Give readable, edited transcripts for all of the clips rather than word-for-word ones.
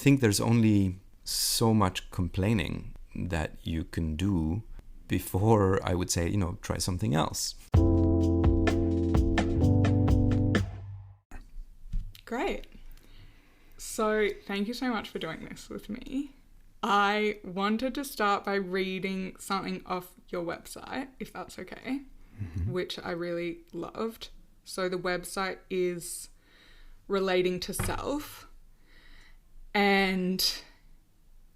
think there's only so much complaining that you can do before I would say, try something else. Great. So thank you so much for doing this with me. I wanted to start by reading something off your website, if that's okay, which I really loved. So the website is Relating to Self, and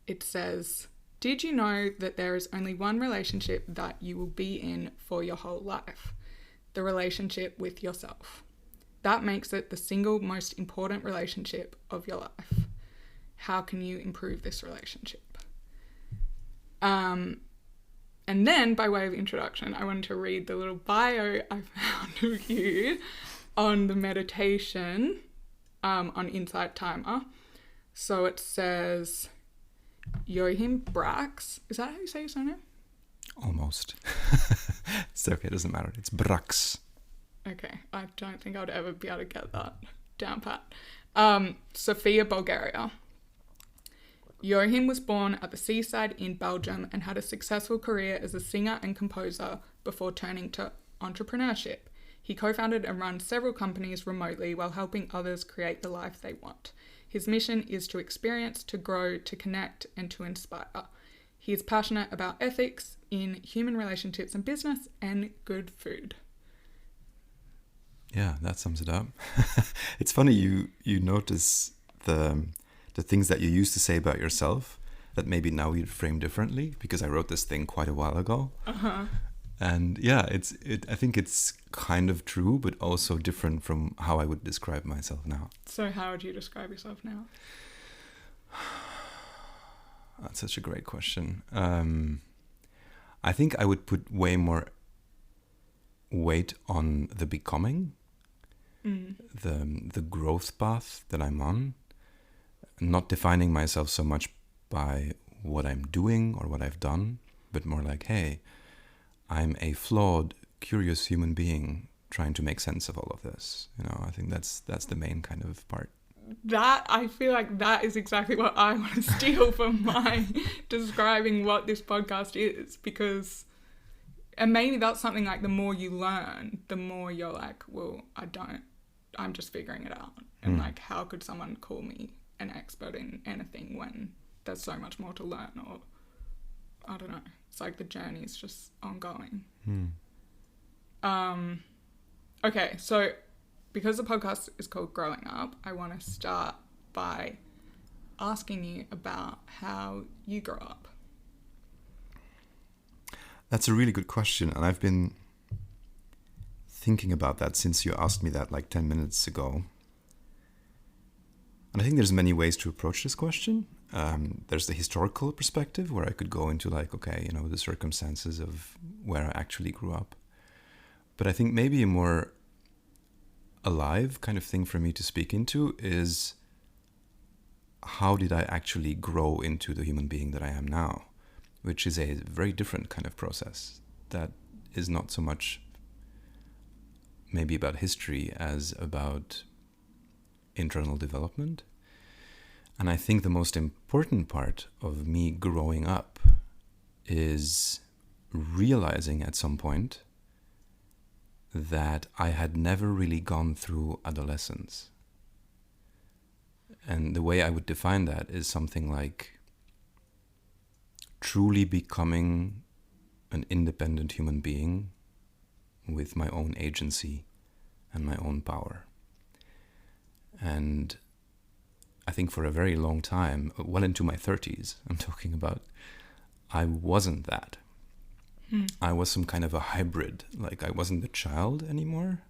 it says, did you know that there is only one relationship that you will be in for your whole life? The relationship with yourself. That makes it the single most important relationship of your life. How can you improve this relationship? And then, by way of introduction, I wanted to read the little bio I found of you on the meditation on Insight Timer. So it says, Joachim Brackx. Is that how you say your surname? Almost. It's okay, it doesn't matter. It's Brackx. Okay, I don't think I'd ever be able to get that down pat. Sofia, Bulgaria. Joachim was born at the seaside in Belgium and had a successful career as a singer and composer before turning to entrepreneurship. He co-founded and runs several companies remotely while helping others create the life they want. His mission is to experience, to grow, to connect, and to inspire. He is passionate about ethics in human relationships and business and good food. Yeah, that sums it up. It's funny, you notice the things that you used to say about yourself that maybe now you'd frame differently, because I wrote this thing quite a while ago. And yeah, I think it's kind of true, but also different from how I would describe myself now. So how would you describe yourself now? That's such a great question. I think I would put way more weight on the becoming, the growth path that I'm on, not defining myself so much by what I'm doing or what I've done, but more like, hey, I'm a flawed, curious human being trying to make sense of all of this. I think that's the main kind of part. That, I feel like that is exactly what I want to steal from my describing what this podcast is, because, and maybe that's something like the more you learn, the more you're like, well, I'm just figuring it out. And like, how could someone call me an expert in anything when there's so much more to learn? Or I don't know. It's like the journey is just ongoing. Okay, so because the podcast is called Growing Up, I want to start by asking you about how you grew up. That's a really good question, and I've been thinking about that since you asked me that like 10 minutes ago. And I think there's many ways to approach this question. There's the historical perspective, where I could go into like, okay, the circumstances of where I actually grew up. But I think maybe a more alive kind of thing for me to speak into is, how did I actually grow into the human being that I am now? Which is a very different kind of process that is not so much maybe about history as about internal development. And I think the most important part of me growing up is realizing at some point that I had never really gone through adolescence. And the way I would define that is something like truly becoming an independent human being with my own agency and my own power. And I think for a very long time, well into my 30s, I'm talking about, I wasn't that. I was some kind of a hybrid. Like, I wasn't the child anymore,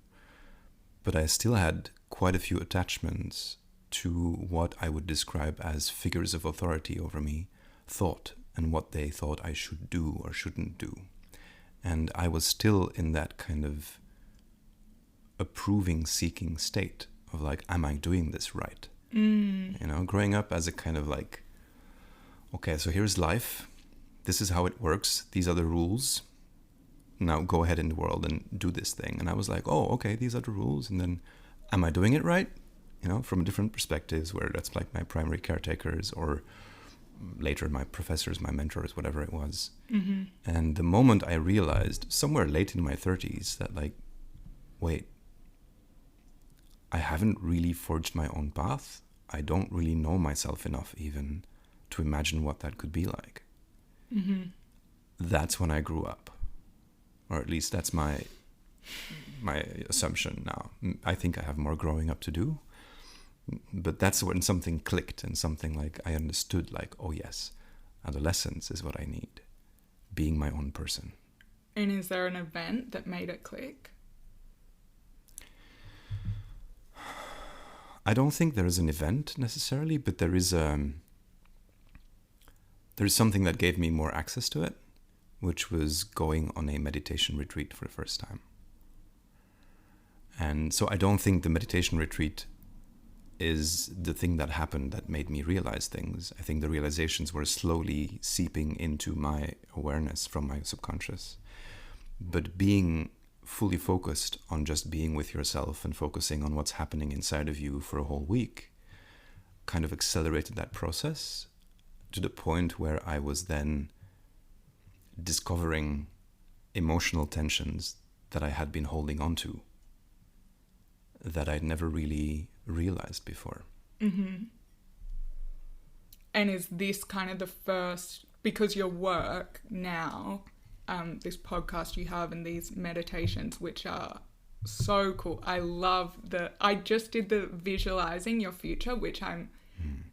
but I still had quite a few attachments to what I would describe as figures of authority over me thought, and what they thought I should do or shouldn't do. And I was still in that kind of approving, seeking state of like, am I doing this right? Growing up as a kind of like, okay, so here's life. This is how it works. These are the rules. Now go ahead in the world and do this thing. And I was like, oh, okay, these are the rules. And then, am I doing it right? from different perspectives, where that's like my primary caretakers or later my professors, my mentors, whatever it was. Mm-hmm. And the moment I realized, somewhere late in my 30s, that like, wait, I haven't really forged my own path. I don't really know myself enough even to imagine what that could be like. Mm-hmm. That's when I grew up. Or at least that's my assumption now. I think I have more growing up to do. But that's when something clicked and something like I understood, like, oh yes, adolescence is what I need. Being my own person. And is there an event that made it click? I don't think there is an event necessarily, but there is something that gave me more access to it, which was going on a meditation retreat for the first time. And so I don't think the meditation retreat is the thing that happened that made me realize things. I think the realizations were slowly seeping into my awareness from my subconscious. But being fully focused on just being with yourself and focusing on what's happening inside of you for a whole week kind of accelerated that process to the point where I was then discovering emotional tensions that I had been holding on to that I'd never really realized before. Mm-hmm. And is this kind of the first, because your work now, this podcast you have and these meditations, which are so cool. I just did the visualizing your future, which I'm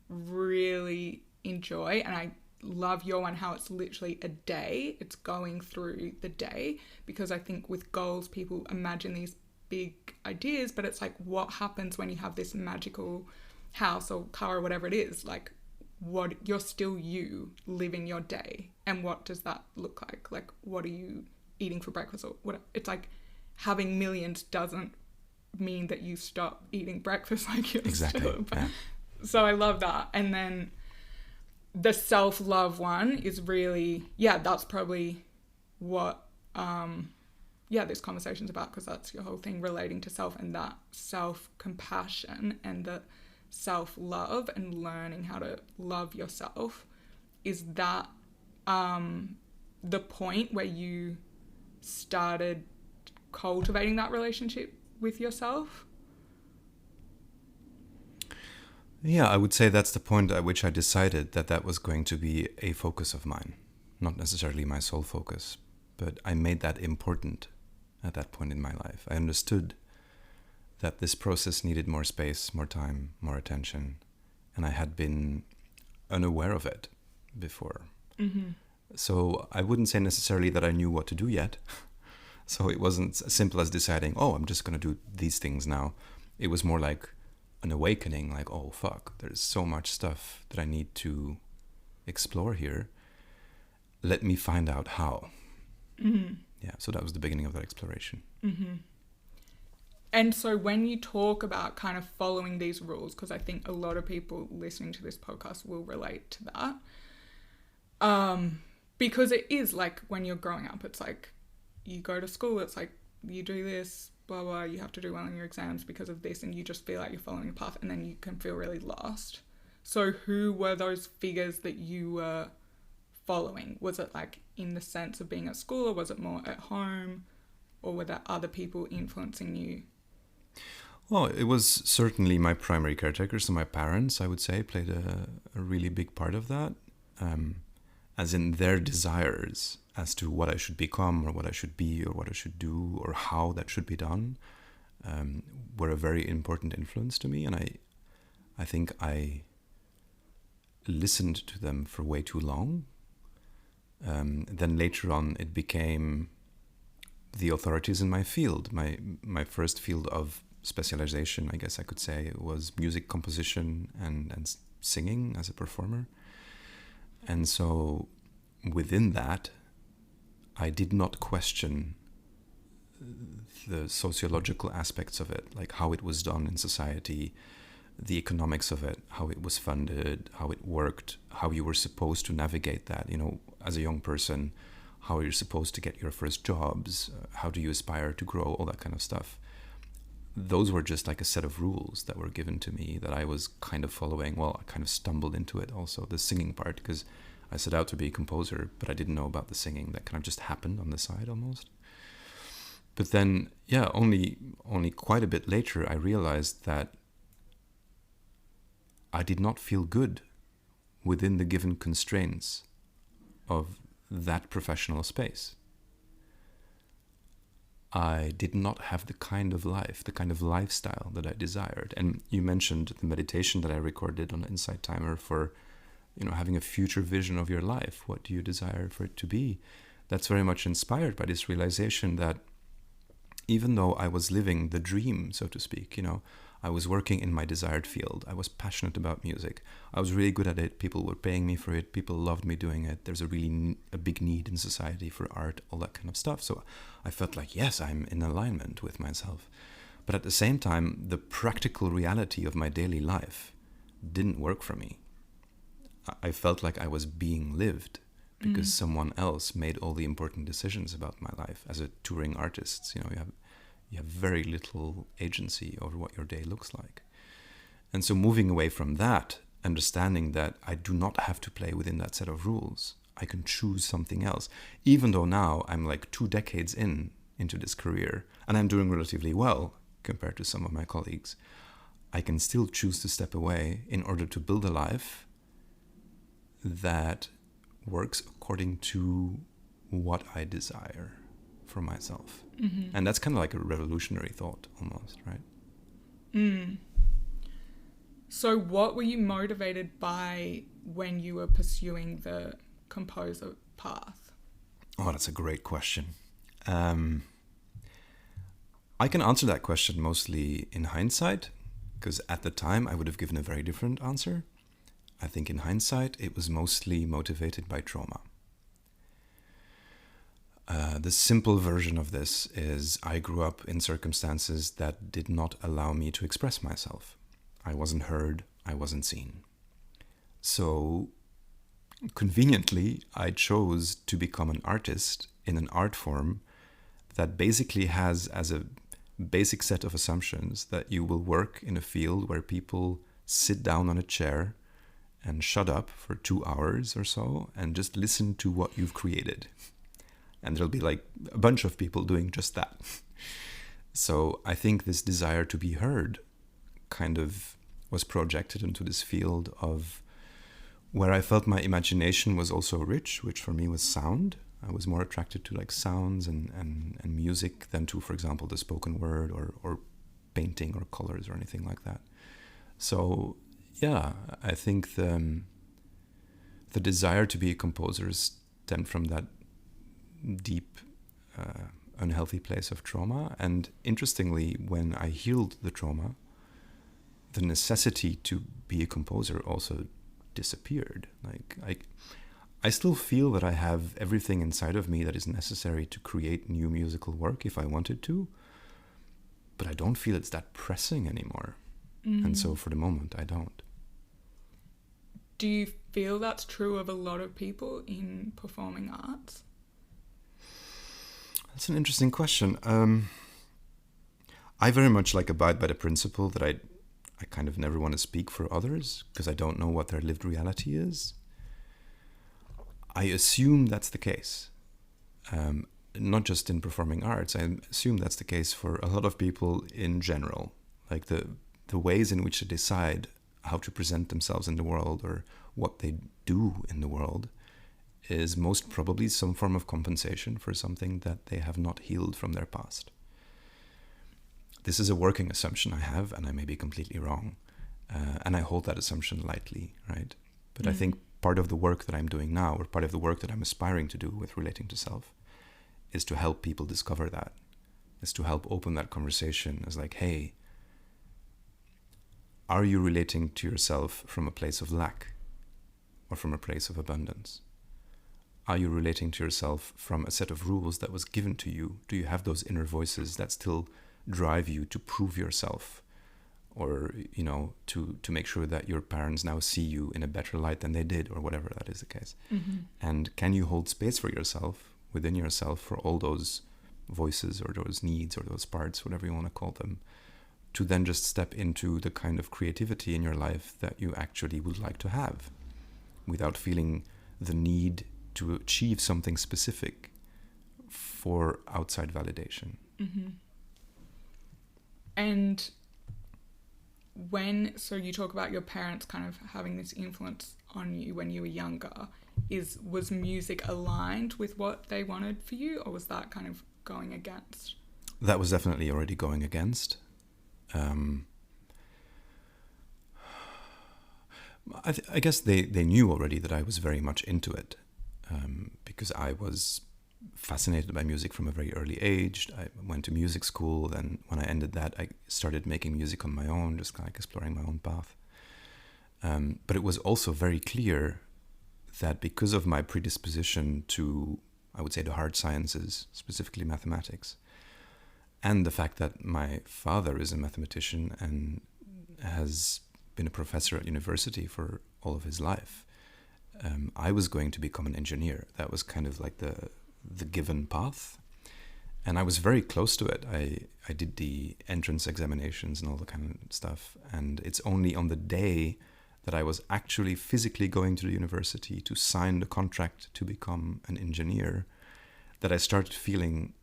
really enjoy. And I love your one, how it's literally a day. It's going through the day, because I think with goals, people imagine these big ideas, but it's like, what happens when you have this magical house or car or whatever it is? Like, what, you're still you living your day, and what does that look like? Like, what are you eating for breakfast or whatever? It's like having millions doesn't mean that you stop eating breakfast, like you're exactly. Still, Yeah. So I love that. And then the self-love one is really, that's probably what this conversation's about, because that's your whole thing, relating to self, and that self-compassion and the self-love and learning how to love yourself. Is that the point where you started cultivating that relationship with yourself? Yeah, I would say that's the point at which I decided that that was going to be a focus of mine. Not necessarily my sole focus, but I made that important at that point in my life. I understood that this process needed more space, more time, more attention, and I had been unaware of it before. Mm-hmm. So I wouldn't say necessarily that I knew what to do yet. So it wasn't as simple as deciding, oh, I'm just going to do these things now. It was more like an awakening, like, oh, fuck, there's so much stuff that I need to explore here. Let me find out how. Mm-hmm. Yeah, so that was the beginning of that exploration. Mm-hmm. And so when you talk about kind of following these rules, because I think a lot of people listening to this podcast will relate to that, because it is like when you're growing up, it's like you go to school, it's like you do this, blah, blah, you have to do well in your exams because of this, and you just feel like you're following a path, and then you can feel really lost. So who were those figures that you were following? Was it like in the sense of being at school, or was it more at home, or were there other people influencing you? Well, it was certainly my primary caretakers, so my parents, I would say, played a really big part of that, as in their desires as to what I should become or what I should be or what I should do or how that should be done, were a very important influence to me. And I think I listened to them for way too long. Then later on, it became the authorities in my field. My first field of specialization, I guess I could say, was music composition and singing as a performer. And so within that, I did not question the sociological aspects of it, like how it was done in society, the economics of it, how it was funded, how it worked, how you were supposed to navigate that, as a young person, how are you supposed to get your first jobs, how do you aspire to grow, all that kind of stuff. those were just like a set of rules that were given to me that I was kind of following. Well, I kind of stumbled into it also, the singing part, because I set out to be a composer, but I didn't know about the singing. That kind of just happened on the side almost. But then, yeah, only quite a bit later, I realized that I did not feel good within the given constraints of that professional space. I did not have the kind of life, the kind of lifestyle that I desired. And you mentioned the meditation that I recorded on Insight Timer for, having a future vision of your life. What do you desire for it to be? That's very much inspired by this realization that even though I was living the dream, so to speak, I was working in my desired field. I was passionate about music. I was really good at it. People were paying me for it. People loved me doing it. There's a big need in society for art, all that kind of stuff. So I felt like, yes, I'm in alignment with myself. But at the same time, the practical reality of my daily life didn't work for me. I felt like I was being lived because someone else made all the important decisions about my life. As a touring artist, you have very little agency over what your day looks like. And so moving away from that, understanding that I do not have to play within that set of rules. I can choose something else. Even though now I'm like 2 decades into this career and I'm doing relatively well compared to some of my colleagues, I can still choose to step away in order to build a life that works according to what I desire for myself. Mm-hmm. And that's kind of like a revolutionary thought almost, right? So what were you motivated by when you were pursuing the composer path? Oh, that's a great question. I can answer that question mostly in hindsight, because at the time I would have given a very different answer. I think in hindsight it was mostly motivated by trauma. The simple version of this is I grew up in circumstances that did not allow me to express myself. I wasn't heard, I wasn't seen. So, conveniently, I chose to become an artist in an art form that basically has as a basic set of assumptions that you will work in a field where people sit down on a chair and shut up for 2 hours or so and just listen to what you've created. And there'll be like a bunch of people doing just that. So I think this desire to be heard kind of was projected into this field of where I felt my imagination was also rich, which for me was sound. I was more attracted to like sounds and music than to, for example, the spoken word or painting or colors or anything like that. So yeah, I think the desire to be a composer stemmed from that deep, unhealthy place of trauma. And interestingly, when I healed the trauma, the necessity to be a composer also disappeared. Like I still feel that I have everything inside of me that is necessary to create new musical work if I wanted to, but I don't feel it's that pressing anymore. And so for the moment, I don't. Do you feel that's true of a lot of people in performing arts? That's an interesting question. I very much abide by the principle that I kind of never want to speak for others because I don't know what their lived reality is. I assume that's the case. Not just in performing arts. I assume that's the case for a lot of people in general. Like the ways in which they decide how to present themselves in the world or what they do in the world is most probably some form of compensation for something that they have not healed from their past. This is a working assumption I have, and I may be completely wrong. And I hold that assumption lightly, right? But I think part of the work that I'm doing now, or part of the work that I'm aspiring to do with Relating to Self, is to help people discover that, is to help open that conversation as like, hey, are you relating to yourself from a place of lack or from a place of abundance? Are you relating to yourself from a set of rules that was given to you? Do you have those inner voices that still drive you to prove yourself or, to make sure that your parents now see you in a better light than they did or whatever that is the case? Mm-hmm. And can you hold space for yourself, within yourself, for all those voices or those needs or those parts, whatever you want to call them, to then just step into the kind of creativity in your life that you actually would like to have, without feeling the need to achieve something specific for outside validation. Mm-hmm. And so you talk about your parents kind of having this influence on you when you were younger, was music aligned with what they wanted for you, or was that kind of going against? That was definitely already going against. I guess they knew already that I was very much into it, because I was fascinated by music from a very early age. I went to music school, then when I ended that, I started making music on my own, just kind of exploring my own path. But it was also very clear that because of my predisposition to, I would say, the hard sciences, specifically mathematics, and the fact that my father is a mathematician and has been a professor at university for all of his life, I was going to become an engineer. That was kind of like the given path. And I was very close to it. I did the entrance examinations and all the kind of stuff. And it's only on the day that I was actually physically going to the university to sign the contract to become an engineer that I started feeling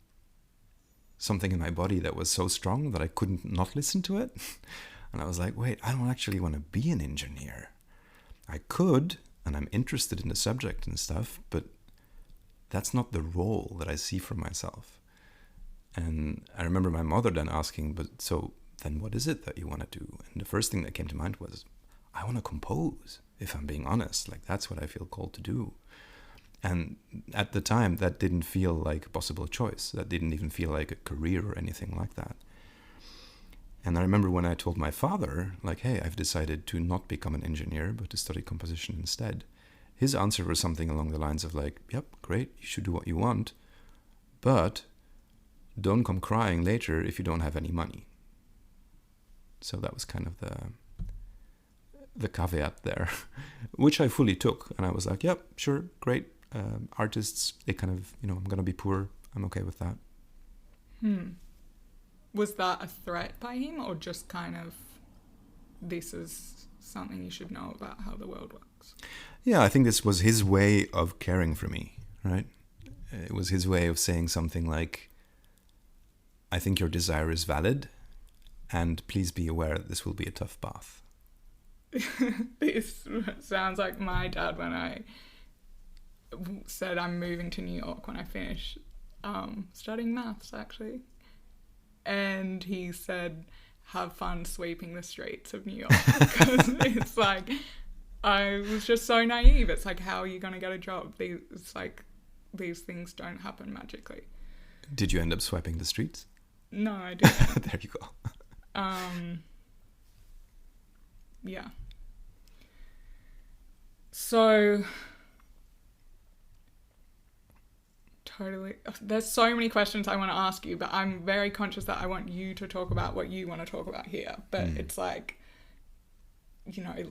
something in my body that was so strong that I couldn't not listen to it. And I was like, wait, I don't actually want to be an engineer. I could, and I'm interested in the subject and stuff, but that's not the role that I see for myself. And I remember my mother then asking, but so then what is it that you want to do? And the first thing that came to mind was, I want to compose, if I'm being honest. Like, that's what I feel called to do. And at the time, that didn't feel like a possible choice. That didn't even feel like a career or anything like that. And I remember when I told my father, like, hey, I've decided to not become an engineer, but to study composition instead. His answer was something along the lines of like, yep, great, you should do what you want, but don't come crying later if you don't have any money. So that was kind of the caveat there, which I fully took. And I was like, yep, sure, great. Artists, they kind of, I'm going to be poor. I'm okay with that. Was that a threat by him, or just kind of, this is something you should know about how the world works? Yeah, I think this was his way of caring for me, right? It was his way of saying something like, I think your desire is valid, and please be aware that this will be a tough path. This sounds like my dad when I said I'm moving to New York when I finish studying maths, actually. And he said, have fun sweeping the streets of New York. Because it's like, I was just so naive. It's like, how are you going to get a job? It's like, these things don't happen magically. Did you end up swiping the streets? No, I didn't. There you go. Yeah. So, totally. There's so many questions I want to ask you, but I'm very conscious that I want you to talk about what you want to talk about here. But it's like,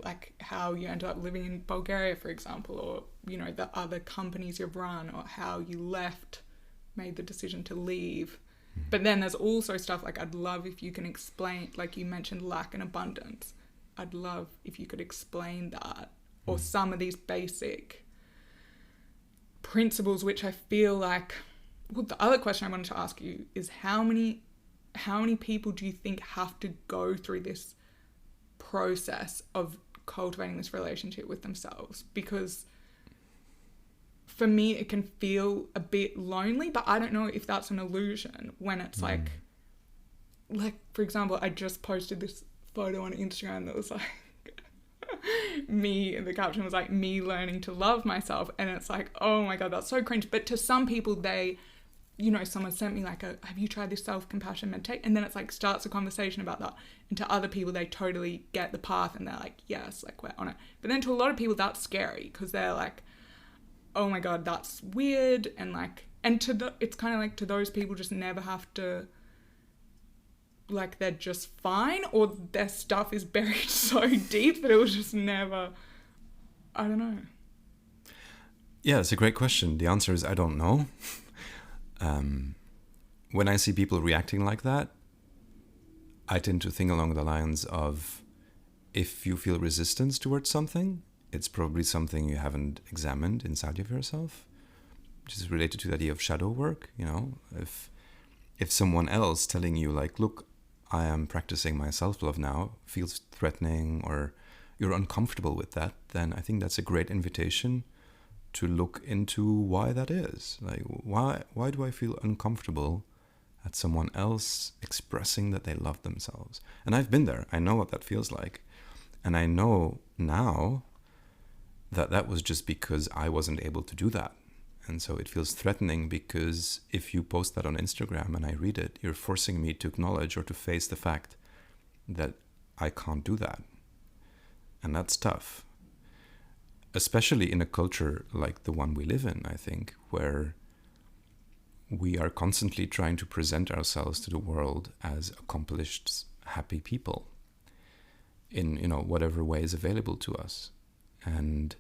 like how you ended up living in Bulgaria, for example, or, the other companies you've run, or how you made the decision to leave. But then there's also stuff like, I'd love if you can explain, like you mentioned lack and abundance. I'd love if you could explain that, or some of these basic principles, which I feel like, well, the other question I wanted to ask you is how many people do you think have to go through this process of cultivating this relationship with themselves? Because for me, it can feel a bit lonely, but I don't know if that's an illusion when it's like, for example, I just posted this photo on Instagram that was like, me, the caption was like, me learning to love myself. And it's like, oh my God, that's so cringe. But to some people, someone sent me like have you tried this self-compassion meditation? And then it's like, starts a conversation about that. And to other people, they totally get the path and they're like, yes, like we're on it. But then to a lot of people, that's scary because they're like, oh my God, that's weird. And like, and it's kind of like, to those people just never have to, like, they're just fine, or their stuff is buried so deep that it was just never, I don't know. Yeah, it's a great question. The answer is I don't know. When I see people reacting like that, I tend to think along the lines of, if you feel resistance towards something, it's probably something you haven't examined inside of yourself, which is related to the idea of shadow work. You know, if someone else telling you like, look, I am practicing my self-love now, feels threatening, or you're uncomfortable with that, then I think that's a great invitation to look into why that is. Like, why do I feel uncomfortable at someone else expressing that they love themselves? And I've been there. I know what that feels like. And I know now that that was just because I wasn't able to do that. And so it feels threatening, because if you post that on Instagram and I read it, you're forcing me to acknowledge or to face the fact that I can't do that. And that's tough. Especially in a culture like the one we live in, I think, where we are constantly trying to present ourselves to the world as accomplished, happy people in, you know, whatever way is available to us. And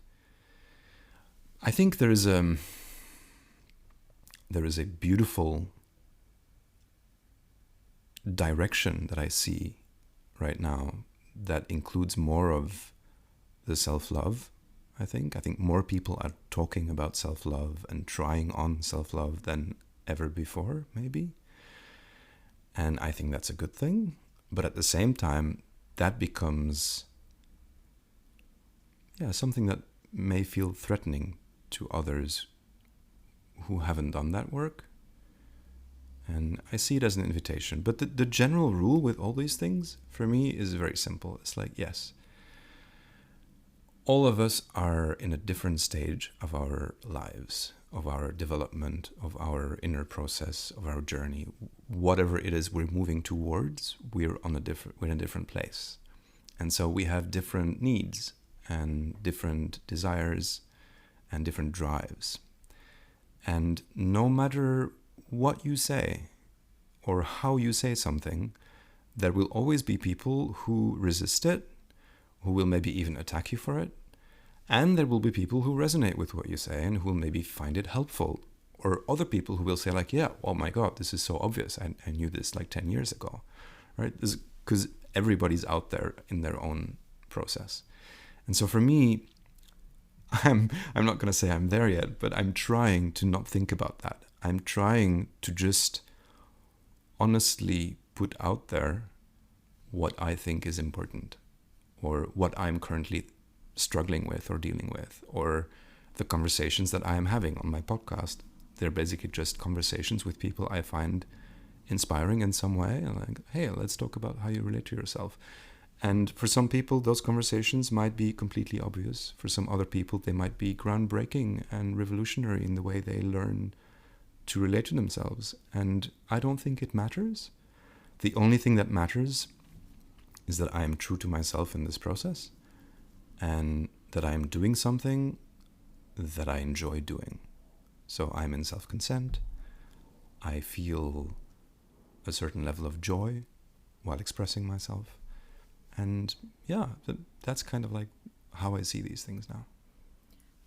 I think there is a beautiful direction that I see right now that includes more of the self-love. I think more people are talking about self-love and trying on self-love than ever before, maybe. And I think that's a good thing. But at the same time, that becomes something that may feel threatening to others who haven't done that work. And I see it as an invitation. But the general rule with all these things, for me, is very simple. It's like, yes, all of us are in a different stage of our lives, of our development, of our inner process, of our journey. Whatever it is we're moving towards, we're in a different place. And so we have different needs and different desires and different drives. And no matter what you say or how you say something, there will always be people who resist it, who will maybe even attack you for it. And there will be people who resonate with what you say and who will maybe find it helpful. Or other people who will say like, yeah, oh my God, this is so obvious. I knew this like 10 years ago, right? Because everybody's out there in their own process. And so for me, I'm not going to say I'm there yet, but I'm trying to not think about that. I'm trying to just honestly put out there what I think is important, or what I'm currently struggling with or dealing with, or the conversations that I am having on my podcast. They're basically just conversations with people I find inspiring in some way. And like, hey, let's talk about how you relate to yourself. And for some people, those conversations might be completely obvious. For some other people, they might be groundbreaking and revolutionary in the way they learn to relate to themselves. And I don't think it matters. The only thing that matters is that I am true to myself in this process, and that I am doing something that I enjoy doing. So I'm in self-consent. I feel a certain level of joy while expressing myself. And that's kind of like how I see these things now.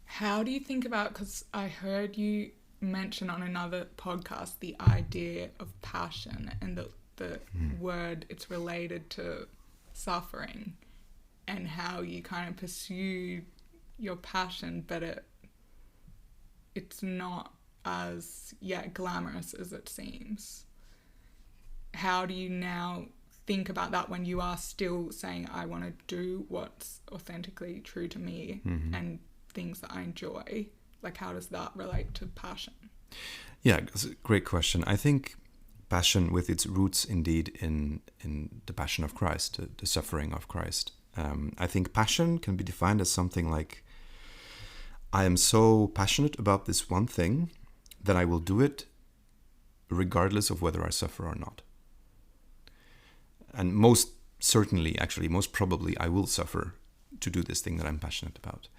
How do you think about, because I heard you mention on another podcast the idea of passion, and the word, it's related to suffering, and how you kind of pursue your passion, but it's not as glamorous as it seems. How do you now think about that when you are still saying, I want to do what's authentically true to me and things that I enjoy? Like, how does that relate to passion? Yeah, it's a great question. I think passion, with its roots indeed in the passion of Christ, the suffering of Christ. I think passion can be defined as something like, I am so passionate about this one thing that I will do it regardless of whether I suffer or not. And most probably, I will suffer to do this thing that I'm passionate about.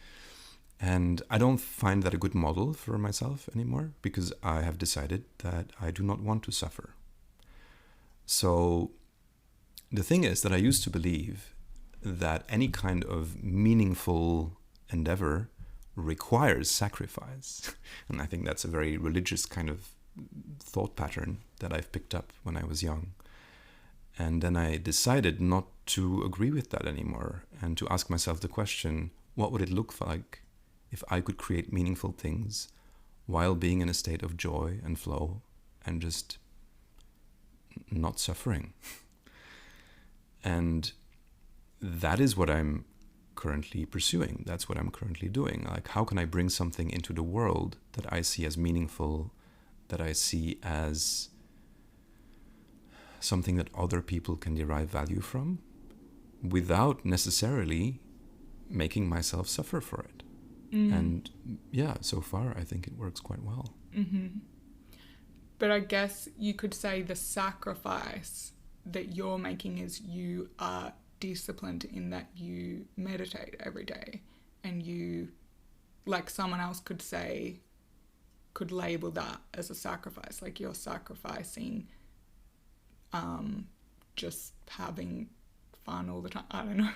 And I don't find that a good model for myself anymore, because I have decided that I do not want to suffer. So the thing is that I used to believe that any kind of meaningful endeavor requires sacrifice. And I think that's a very religious kind of thought pattern that I've picked up when I was young. And then I decided not to agree with that anymore and to ask myself the question, what would it look like if I could create meaningful things while being in a state of joy and flow and just not suffering? And that is what I'm currently pursuing. That's what I'm currently doing. Like, how can I bring something into the world that I see as meaningful, that I see as something that other people can derive value from, without necessarily making myself suffer for it? And yeah, so far I think it works quite well. But I guess you could say the sacrifice that you're making is you are disciplined in that you meditate every day, and you, like someone else could say, could label that as a sacrifice. Like, you're sacrificing just having fun all the time. I don't know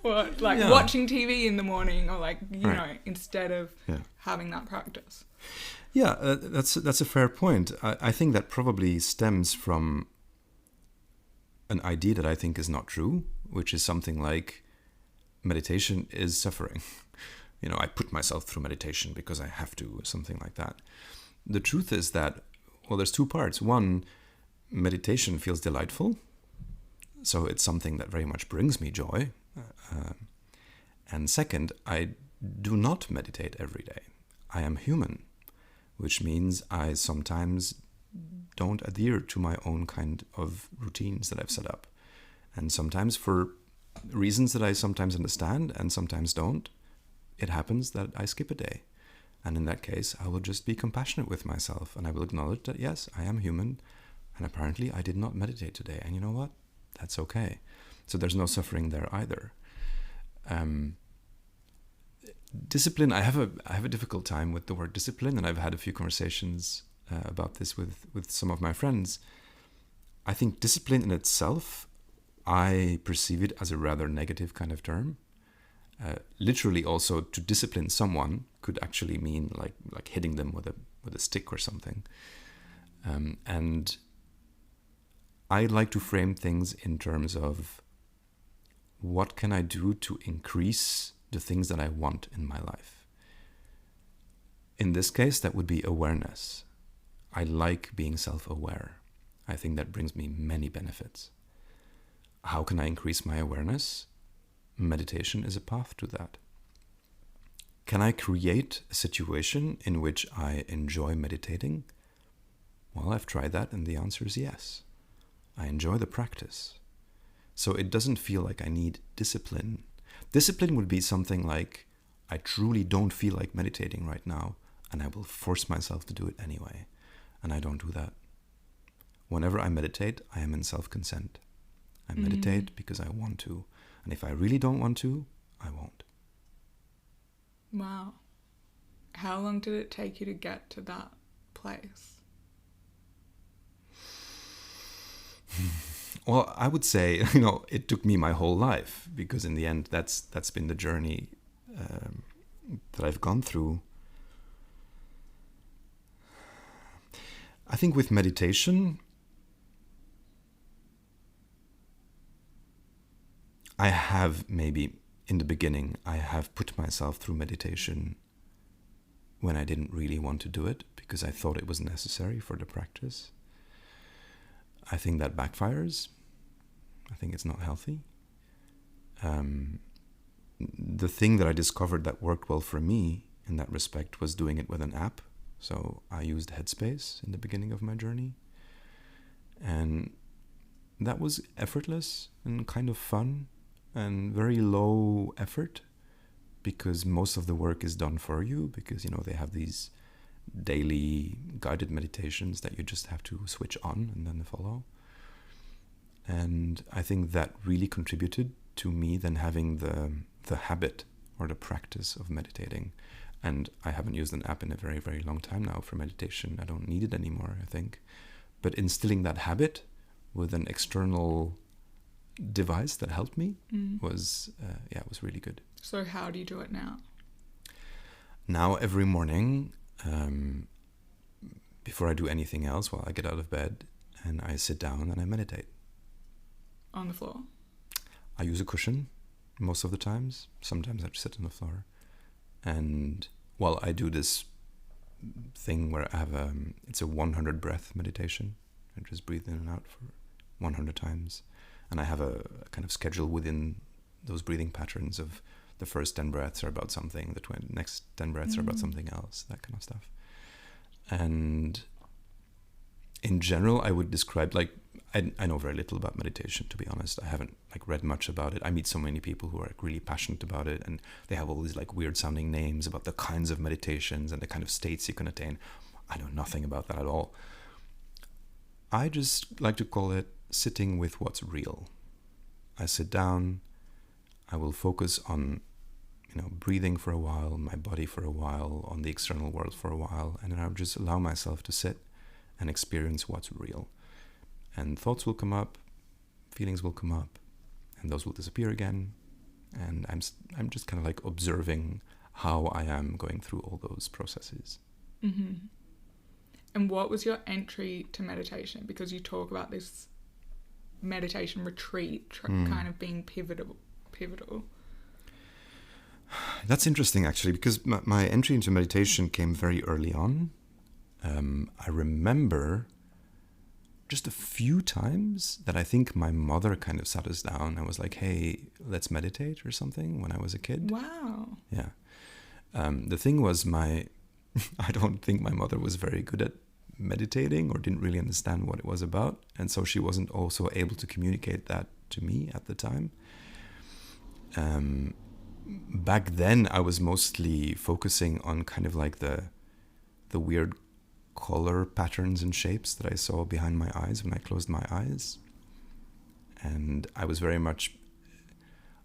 what like watching TV in the morning, or like, you know, instead of having that practice. Yeah, that's a fair point. I think that probably stems from an idea that I think is not true, which is something like meditation is suffering. You know, I put myself through meditation because I have to, or something like that. The truth is that, well, there's two parts. One, meditation feels delightful. So it's something that very much brings me joy. And second, I do not meditate every day. I am human, which means I sometimes don't adhere to my own kind of routines that I've set up. And sometimes, for reasons that I sometimes understand and sometimes don't, it happens that I skip a day. And in that case, I will just be compassionate with myself, and I will acknowledge that, yes, I am human, and apparently I did not meditate today. And you know what? That's okay. So there's no suffering there either. Discipline, I have a difficult time with the word discipline, and I've had a few conversations about this with some of my friends. I think discipline in itself, I perceive it as a rather negative kind of term. Literally, also, to discipline someone could actually mean like hitting them with a stick or something. And I like to frame things in terms of, what can I do to increase the things that I want in my life? In this case, that would be awareness. I like being self-aware. I think that brings me many benefits. How can I increase my awareness? Meditation is a path to that. Can I create a situation in which I enjoy meditating? Well, I've tried that, and the answer is yes. I enjoy the practice. So it doesn't feel like I need discipline. Discipline would be something like, I truly don't feel like meditating right now, and I will force myself to do it anyway. And I don't do that. Whenever I meditate, I am in self-consent. I meditate because I want to. And if I really don't want to, I won't. Wow. How long did it take you to get to that place? Well, I would say, it took me my whole life, because in the end, that's been the journey that I've gone through. I think with meditation, I have maybe in the beginning, I have put myself through meditation when I didn't really want to do it because I thought it was necessary for the practice. I think that backfires. I think it's not healthy. The thing that I discovered that worked well for me in that respect was doing it with an app. So I used Headspace in the beginning of my journey. And that was effortless and kind of fun and very low effort, because most of the work is done for you, because, they have these daily guided meditations that you just have to switch on and then follow. And I think that really contributed to me then having the habit or the practice of meditating. And I haven't used an app in a very, very long time now for meditation. I don't need it anymore, I think. But instilling that habit with an external device that helped me was really good. So how do you do it now? Now every morning, before I do anything else, I get out of bed and I sit down and I meditate. On the floor? I use a cushion most of the times. Sometimes I just sit on the floor. And, well, I do this thing where I have it's a 100 breath meditation. I just breathe in and out for 100 times. And I have a kind of schedule within those breathing patterns of the first 10 breaths are about something, the next 10 breaths are about something else, that kind of stuff. And in general, I would describe, like, I know very little about meditation, to be honest. I haven't read much about it. I meet so many people who are really passionate about it, and they have all these weird sounding names about the kinds of meditations and the kind of states you can attain. I know nothing about that at all. I just like to call it sitting with what's real. I sit down, I will focus on breathing for a while, my body for a while, on the external world for a while, and then I'll just allow myself to sit and experience what's real. And thoughts will come up, feelings will come up, and those will disappear again. And I'm just kind of observing how I am going through all those processes. Mm-hmm. And what was your entry to meditation? Because you talk about this meditation retreat kind of being pivotal. That's interesting, actually, because my entry into meditation came very early on. I remember just a few times that I think my mother kind of sat us down and was like, hey, let's meditate or something when I was a kid. Wow. Yeah. The thing was I don't think my mother was very good at meditating or didn't really understand what it was about. And so she wasn't also able to communicate that to me at the time. Back then, I was mostly focusing on kind of the weird color patterns and shapes that I saw behind my eyes when I closed my eyes. And I was very much,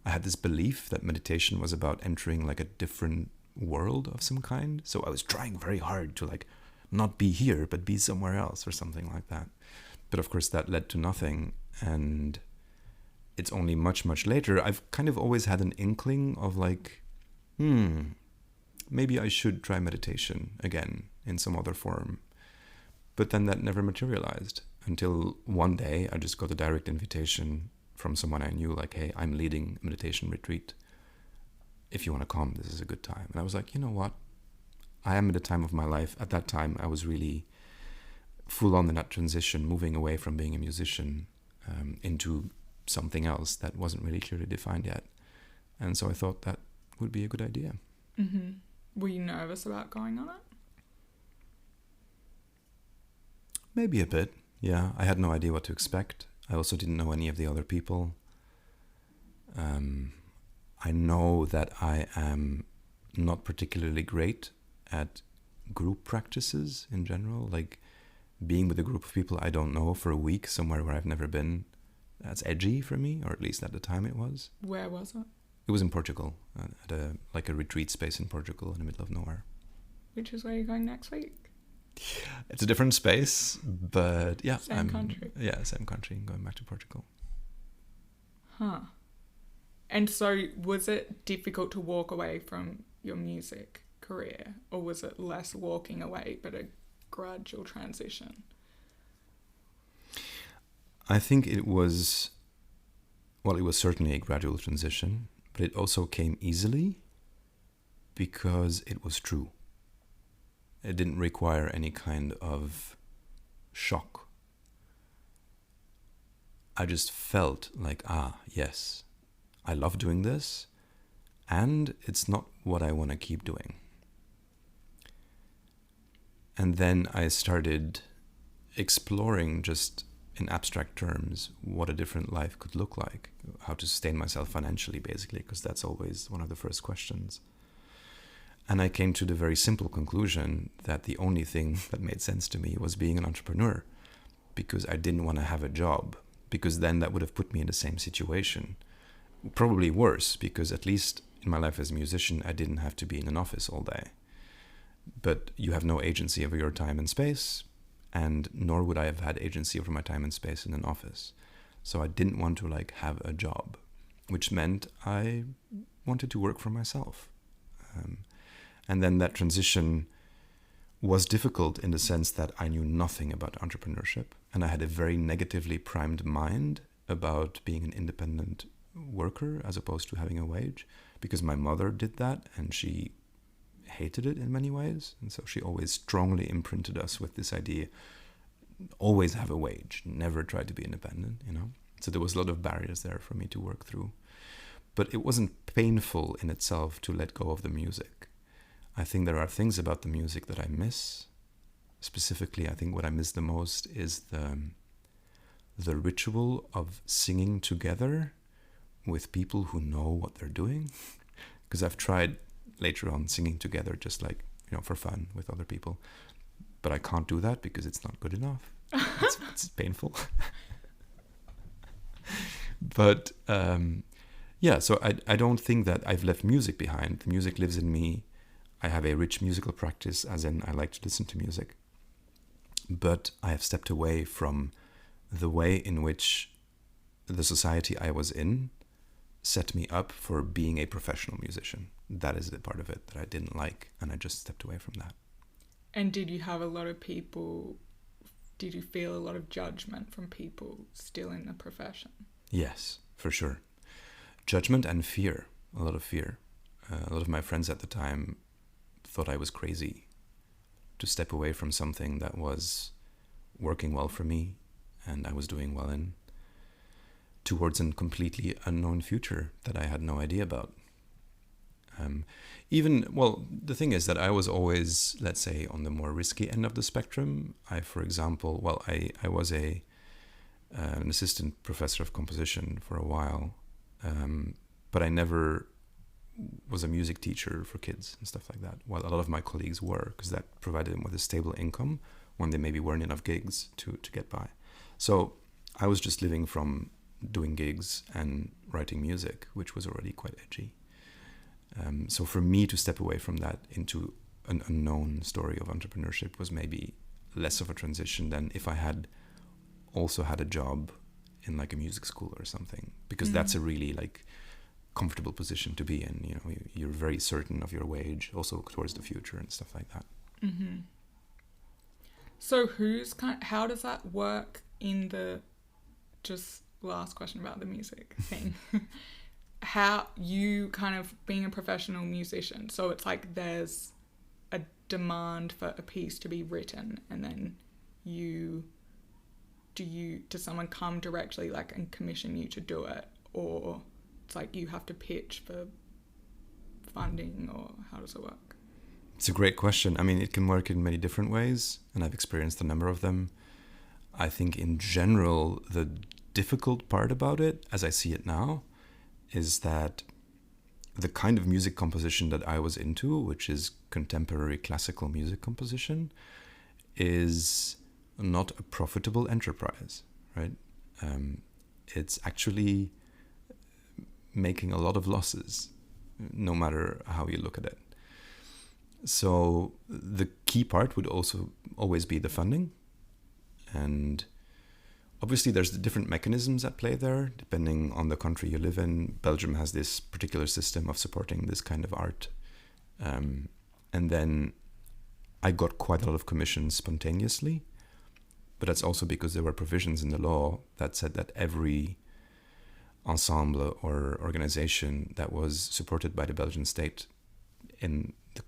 I had this belief that meditation was about entering a different world of some kind. So I was trying very hard to not be here, but be somewhere else or something like that. But of course that led to nothing. And it's only much, much later, I've kind of always had an inkling of maybe I should try meditation again in some other form. But then that never materialized until one day I just got a direct invitation from someone I knew, hey, I'm leading a meditation retreat. If you want to come, this is a good time. And I was like, you know what? I am at a time of my life. At that time, I was really full on in that transition, moving away from being a musician into something else that wasn't really clearly defined yet. And so I thought that would be a good idea. Mm-hmm. Were you nervous about going on it? Maybe a bit, yeah. I had no idea what to expect. I also didn't know any of the other people. I know that I am not particularly great at group practices in general, being with a group of people I don't know for a week somewhere where I've never been. That's edgy for me, or at least at the time it was. Where was it? It was in Portugal, at a retreat space in Portugal in the middle of nowhere. Which is where you're going next week? It's a different space, but yeah. Same country. Yeah, same country, going back to Portugal. Huh. And so was it difficult to walk away from your music career, or was it less walking away but a gradual transition? I think it was certainly a gradual transition, but it also came easily because it was true. It didn't require any kind of shock. I just felt yes, I love doing this, and it's not what I want to keep doing. And then I started exploring, just in abstract terms, what a different life could look like, how to sustain myself financially, basically, because that's always one of the first questions. And I came to the very simple conclusion that the only thing that made sense to me was being an entrepreneur, because I didn't want to have a job, because then that would have put me in the same situation. Probably worse, because at least in my life as a musician, I didn't have to be in an office all day. But you have no agency over your time and space, and nor would I have had agency over my time and space in an office. So I didn't want to have a job, which meant I wanted to work for myself. And then that transition was difficult in the sense that I knew nothing about entrepreneurship, and I had a very negatively primed mind about being an independent worker as opposed to having a wage, because my mother did that and she hated it in many ways, and so she always strongly imprinted us with this idea: always have a wage, never try to be independent, you know. So there was a lot of barriers there for me to work through, but it wasn't painful in itself to let go of the music. I think there are things about the music that I miss. Specifically, I think what I miss the most is the ritual of singing together with people who know what they're doing. Because I've tried later on singing together just like, you know, for fun with other people. But I can't do that because it's not good enough. It's painful. But yeah, so I don't think that I've left music behind. The music lives in me. I have a rich musical practice, as in I like to listen to music. But I have stepped away from the way in which the society I was in set me up for being a professional musician. That is the part of it that I didn't like, and I just stepped away from that. And did you have a lot of people, did you feel a lot of judgment from people still in the profession? Yes, for sure. Judgment and fear, a lot of fear. A lot of my friends at the time thought I was crazy to step away from something that was working well for me and I was doing well in, towards a completely unknown future that I had no idea about. The thing is that I was always, let's say, on the more risky end of the spectrum. I was an assistant professor of composition for a while, but I never was a music teacher for kids and stuff like that, while a lot of my colleagues were, because that provided them with a stable income when there maybe weren't enough gigs to get by. So I was just living from doing gigs and writing music, which was already quite edgy. So for me to step away from that into an unknown story of entrepreneurship was maybe less of a transition than if I had also had a job in like a music school or something, because that's a really like comfortable position to be in. You know, you're very certain of your wage, also towards the future and stuff like that. Mm-hmm. So how does that work in the, just last question about the music thing, how you kind of being a professional musician, so it's like there's a demand for a piece to be written, and then does someone come directly like and commission you to do it, or it's like you have to pitch for funding, or how does it work? It's a great question. I mean, it can work in many different ways, and I've experienced a number of them. I think in general, the difficult part about it, as I see it now, is that the kind of music composition that I was into, which is contemporary classical music composition, is not a profitable enterprise, right? It's actually making a lot of losses, no matter how you look at it. So the key part would also always be the funding. And obviously there's the different mechanisms at play there, depending on the country you live in. Belgium has this particular system of supporting this kind of art. And then I got quite a lot of commissions spontaneously, but that's also because there were provisions in the law that said that every ensemble or organization that was supported by the Belgian state in the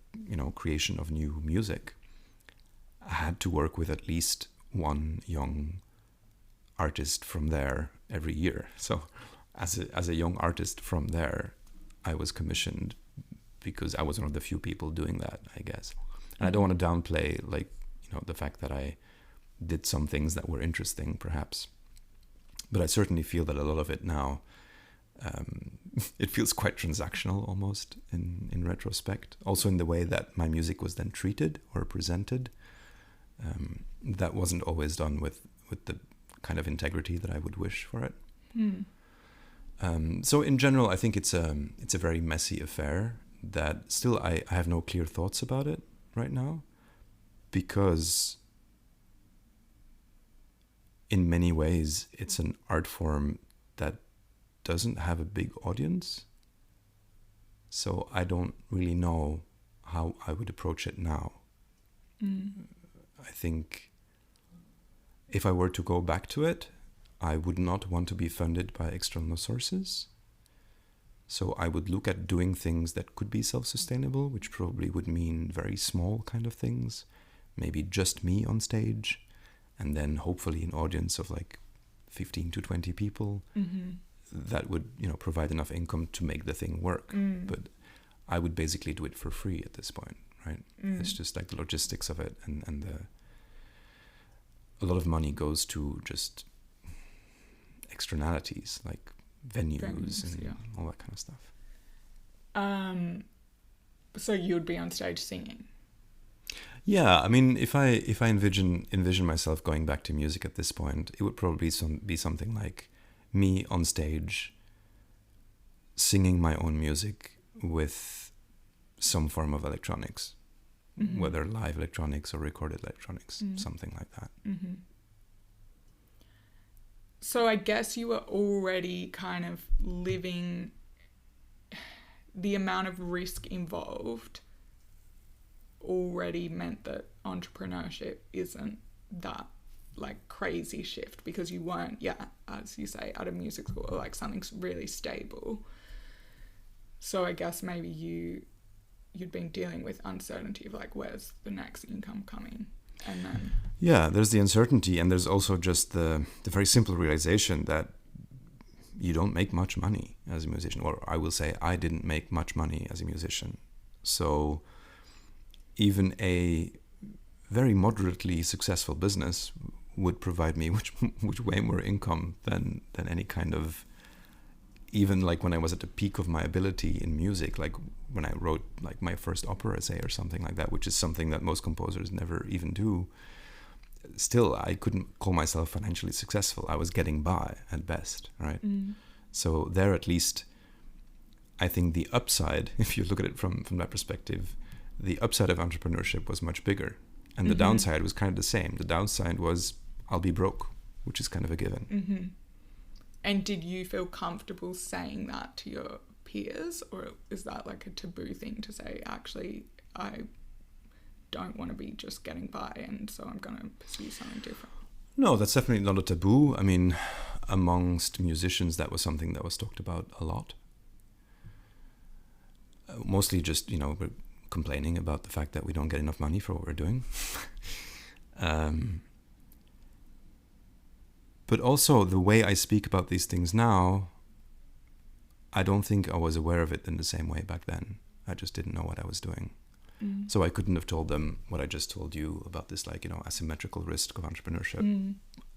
creation of new music had to work with at least one young artist from there every year. So as a young artist from there, I was commissioned because I was one of the few people doing that, I guess. And I don't want to downplay the fact that I did some things that were interesting, perhaps. But I certainly feel that a lot of it now, it feels quite transactional almost in retrospect. Also in the way that my music was then treated or presented. That wasn't always done with the kind of integrity that I would wish for it. So in general, I think it's a very messy affair that still I have no clear thoughts about it right now, because in many ways it's an art form that doesn't have a big audience. So I don't really know how I would approach it now. I think if I were to go back to it, I would not want to be funded by external sources. So I would look at doing things that could be self-sustainable, which probably would mean very small kind of things, maybe just me on stage, and then hopefully an audience of like 15 to 20 people. That would, provide enough income to make the thing work. But I would basically do it for free at this point, right? It's just like the logistics of it, and a lot of money goes to just externalities like venues and all that kind of stuff. So you'd be on stage singing? Yeah, I mean, if I envision myself going back to music at this point, it would probably be something like me on stage singing my own music with some form of electronics, whether live electronics or recorded electronics, something like that. So I guess you were already kind of living the amount of risk involved already meant that entrepreneurship isn't that like crazy shift, because you weren't, as you say, at a music school or like something's really stable. So I guess maybe you'd been dealing with uncertainty of like, where's the next income coming? And then there's the uncertainty, and there's also just the very simple realization that you don't make much money as a musician, or I will say I didn't make much money as a musician. So even a very moderately successful business would provide me which way more income than any kind of, even like when I was at the peak of my ability in music, like when I wrote like my first opera essay or something like that, which is something that most composers never even do. Still, I couldn't call myself financially successful. I was getting by at best, right? So there, at least, I think the upside, if you look at it from that perspective, the upside of entrepreneurship was much bigger. And the downside was kind of the same. The downside was I'll be broke, which is kind of a given. And did you feel comfortable saying that to your peers, or is that like a taboo thing to say, actually, I don't want to be just getting by and so I'm going to pursue something different? No, that's definitely not a taboo. I mean, amongst musicians, that was something that was talked about a lot. Mostly just, we're complaining about the fact that we don't get enough money for what we're doing. But also the way I speak about these things now, I don't think I was aware of it in the same way back then. I just didn't know what I was doing. So I couldn't have told them what I just told you about this, like, asymmetrical risk of entrepreneurship.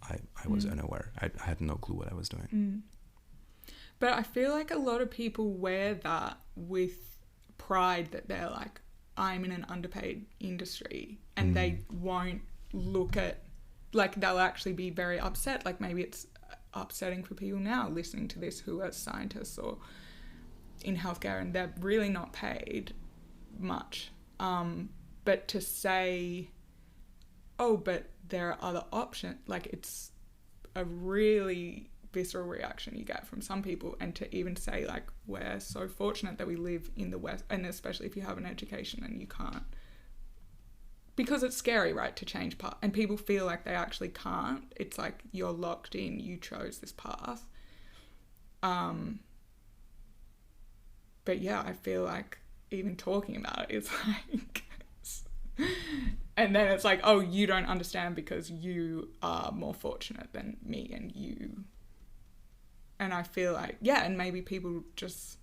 I was unaware. I had no clue what I was doing. But I feel like a lot of people wear that with pride, that they're like, I'm in an underpaid industry, and they won't look at, like, they'll actually be very upset. Like, maybe it's upsetting for people now listening to this who are scientists or in healthcare, and they're really not paid much. But to say, oh, but there are other options, like, it's a really visceral reaction you get from some people. And to even say, like, we're so fortunate that we live in the West, and especially if you have an education and you can't, because it's scary, right, to change path, and people feel like they actually can't. It's like you're locked in, you chose this path. But yeah, I feel like even talking about it is like, and then it's like, oh, you don't understand because you are more fortunate than me, and you, and I feel like, and maybe people just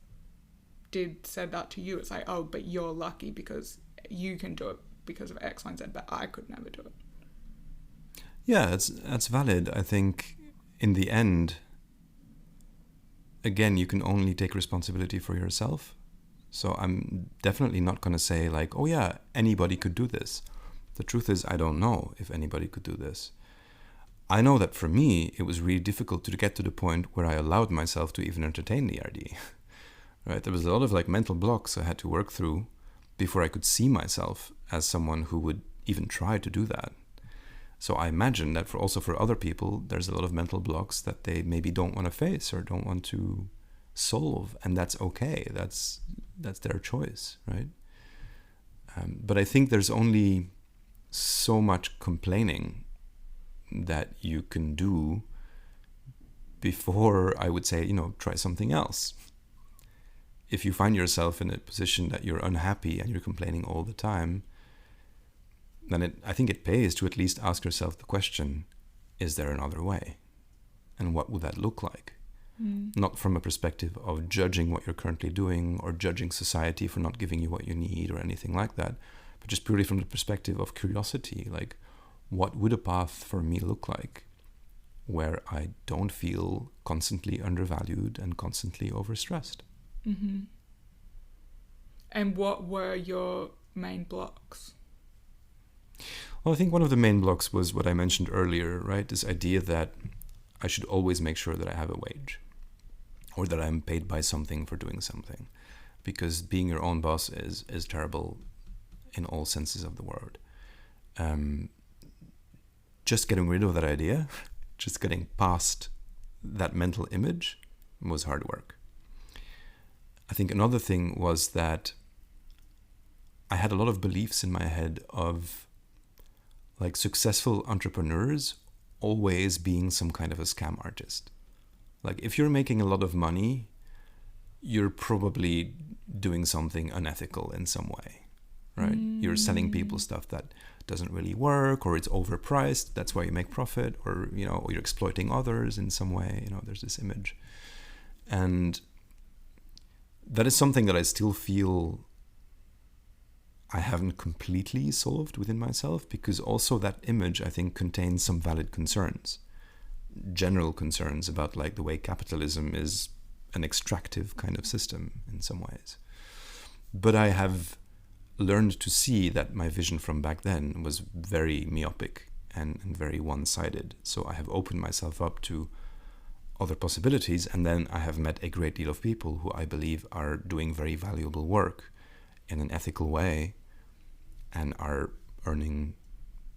said that to you. It's like, oh, but you're lucky because you can do it because of X, Y, and Z, but I could never do it. Yeah, that's valid. I think in the end, again, you can only take responsibility for yourself. So I'm definitely not going to say like, oh yeah, anybody could do this. The truth is, I don't know if anybody could do this. I know that for me, it was really difficult to get to the point where I allowed myself to even entertain the idea. Right? There was a lot of like mental blocks I had to work through before I could see myself as someone who would even try to do that. So I imagine that for other people, there's a lot of mental blocks that they maybe don't want to face or don't want to solve, and that's okay. That's their choice, right? But I think there's only so much complaining that you can do before I would say, try something else. If you find yourself in a position that you're unhappy and you're complaining all the time, then I think it pays to at least ask yourself the question, is there another way? And what would that look like? Not from a perspective of judging what you're currently doing or judging society for not giving you what you need or anything like that, but just purely from the perspective of curiosity, like what would a path for me look like where I don't feel constantly undervalued and constantly overstressed? Mm-hmm. And what were your main blocks? Well, I think one of the main blocks was what I mentioned earlier, right? This idea that I should always make sure that I have a wage or that I'm paid by something for doing something, because being your own boss is terrible in all senses of the word. Just getting rid of that idea, just getting past that mental image was hard work. I think another thing was that I had a lot of beliefs in my head of like successful entrepreneurs always being some kind of a scam artist. Like if you're making a lot of money, you're probably doing something unethical in some way, right? You're selling people stuff that doesn't really work, or it's overpriced. That's why you make profit, or or you're exploiting others in some way. There's this image, and that is something that I still feel I haven't completely solved within myself, because also that image, I think, contains some valid concerns, general concerns about like the way capitalism is an extractive kind of system in some ways. But I have learned to see that my vision from back then was very myopic and very one-sided. So I have opened myself up to other possibilities, and then I have met a great deal of people who I believe are doing very valuable work in an ethical way and are earning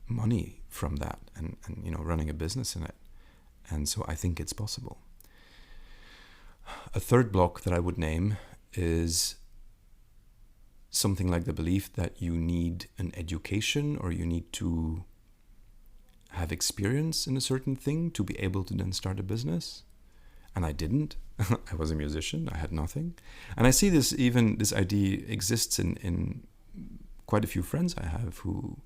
money from that and running a business in it. And so I think it's possible. A third block that I would name is something like the belief that you need an education or you need to have experience in a certain thing to be able to then start a business. And I didn't. I was a musician. I had nothing. And I see this idea exists in quite a few friends I have who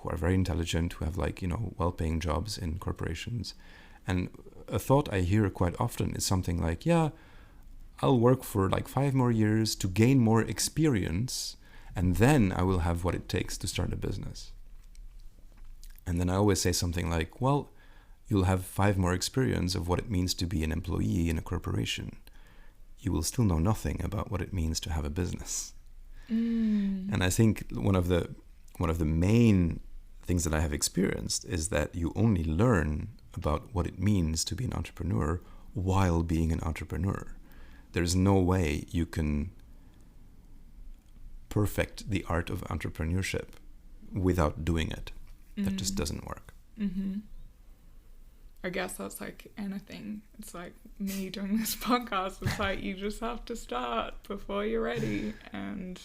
are very intelligent, who have well-paying jobs in corporations. And a thought I hear quite often is something like, yeah, I'll work for 5 more years to gain more experience, and then I will have what it takes to start a business. And then I always say something like, well, you'll have 5 more experience of what it means to be an employee in a corporation. You will still know nothing about what it means to have a business. And I think one of the main things that I have experienced is that you only learn about what it means to be an entrepreneur while being an entrepreneur. There's no way you can perfect the art of entrepreneurship without doing it. That just doesn't work. Mm-hmm. I guess that's like anything. It's like me doing this podcast. It's like you just have to start before you're ready. And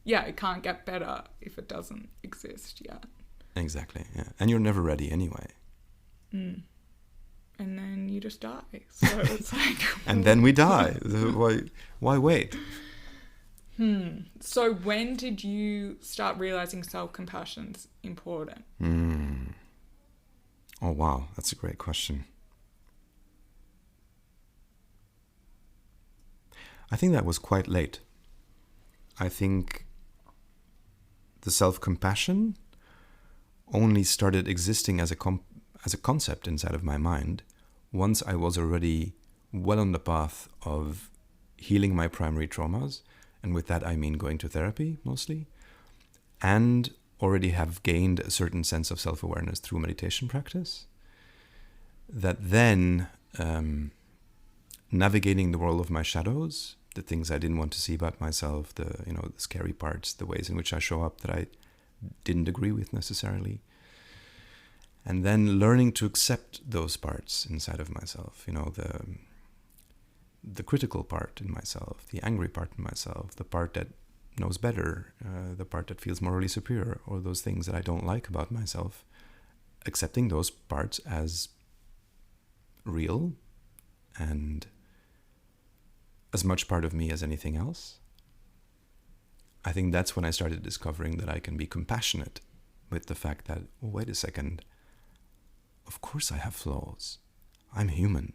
yeah, it can't get better if it doesn't exist yet. Exactly, yeah. And you're never ready anyway. And then you just die. So it's like... And then we die. Why wait? So when did you start realizing self-compassion's important? Oh, wow. That's a great question. I think that was quite late. I think the self-compassion only started existing as a concept inside of my mind once I was already well on the path of healing my primary traumas. And with that, I mean going to therapy mostly, and already have gained a certain sense of self-awareness through meditation practice. That then navigating the world of my shadows, the things I didn't want to see about myself, the scary parts, the ways in which I show up that I didn't agree with necessarily. And then learning to accept those parts inside of myself, the critical part in myself, the angry part in myself, the part that knows better, the part that feels morally superior, or those things that I don't like about myself, accepting those parts as real and as much part of me as anything else. I think that's when I started discovering that I can be compassionate with the fact that, oh, wait a second, of course I have flaws. I'm human.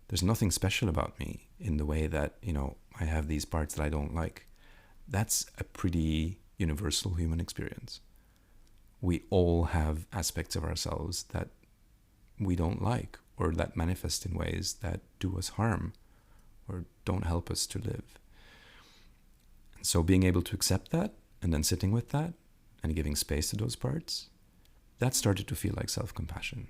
There's nothing special about me in the way that, I have these parts that I don't like. That's a pretty universal human experience. We all have aspects of ourselves that we don't like, or that manifest in ways that do us harm or don't help us to live. And so being able to accept that and then sitting with that and giving space to those parts, that started to feel like self-compassion.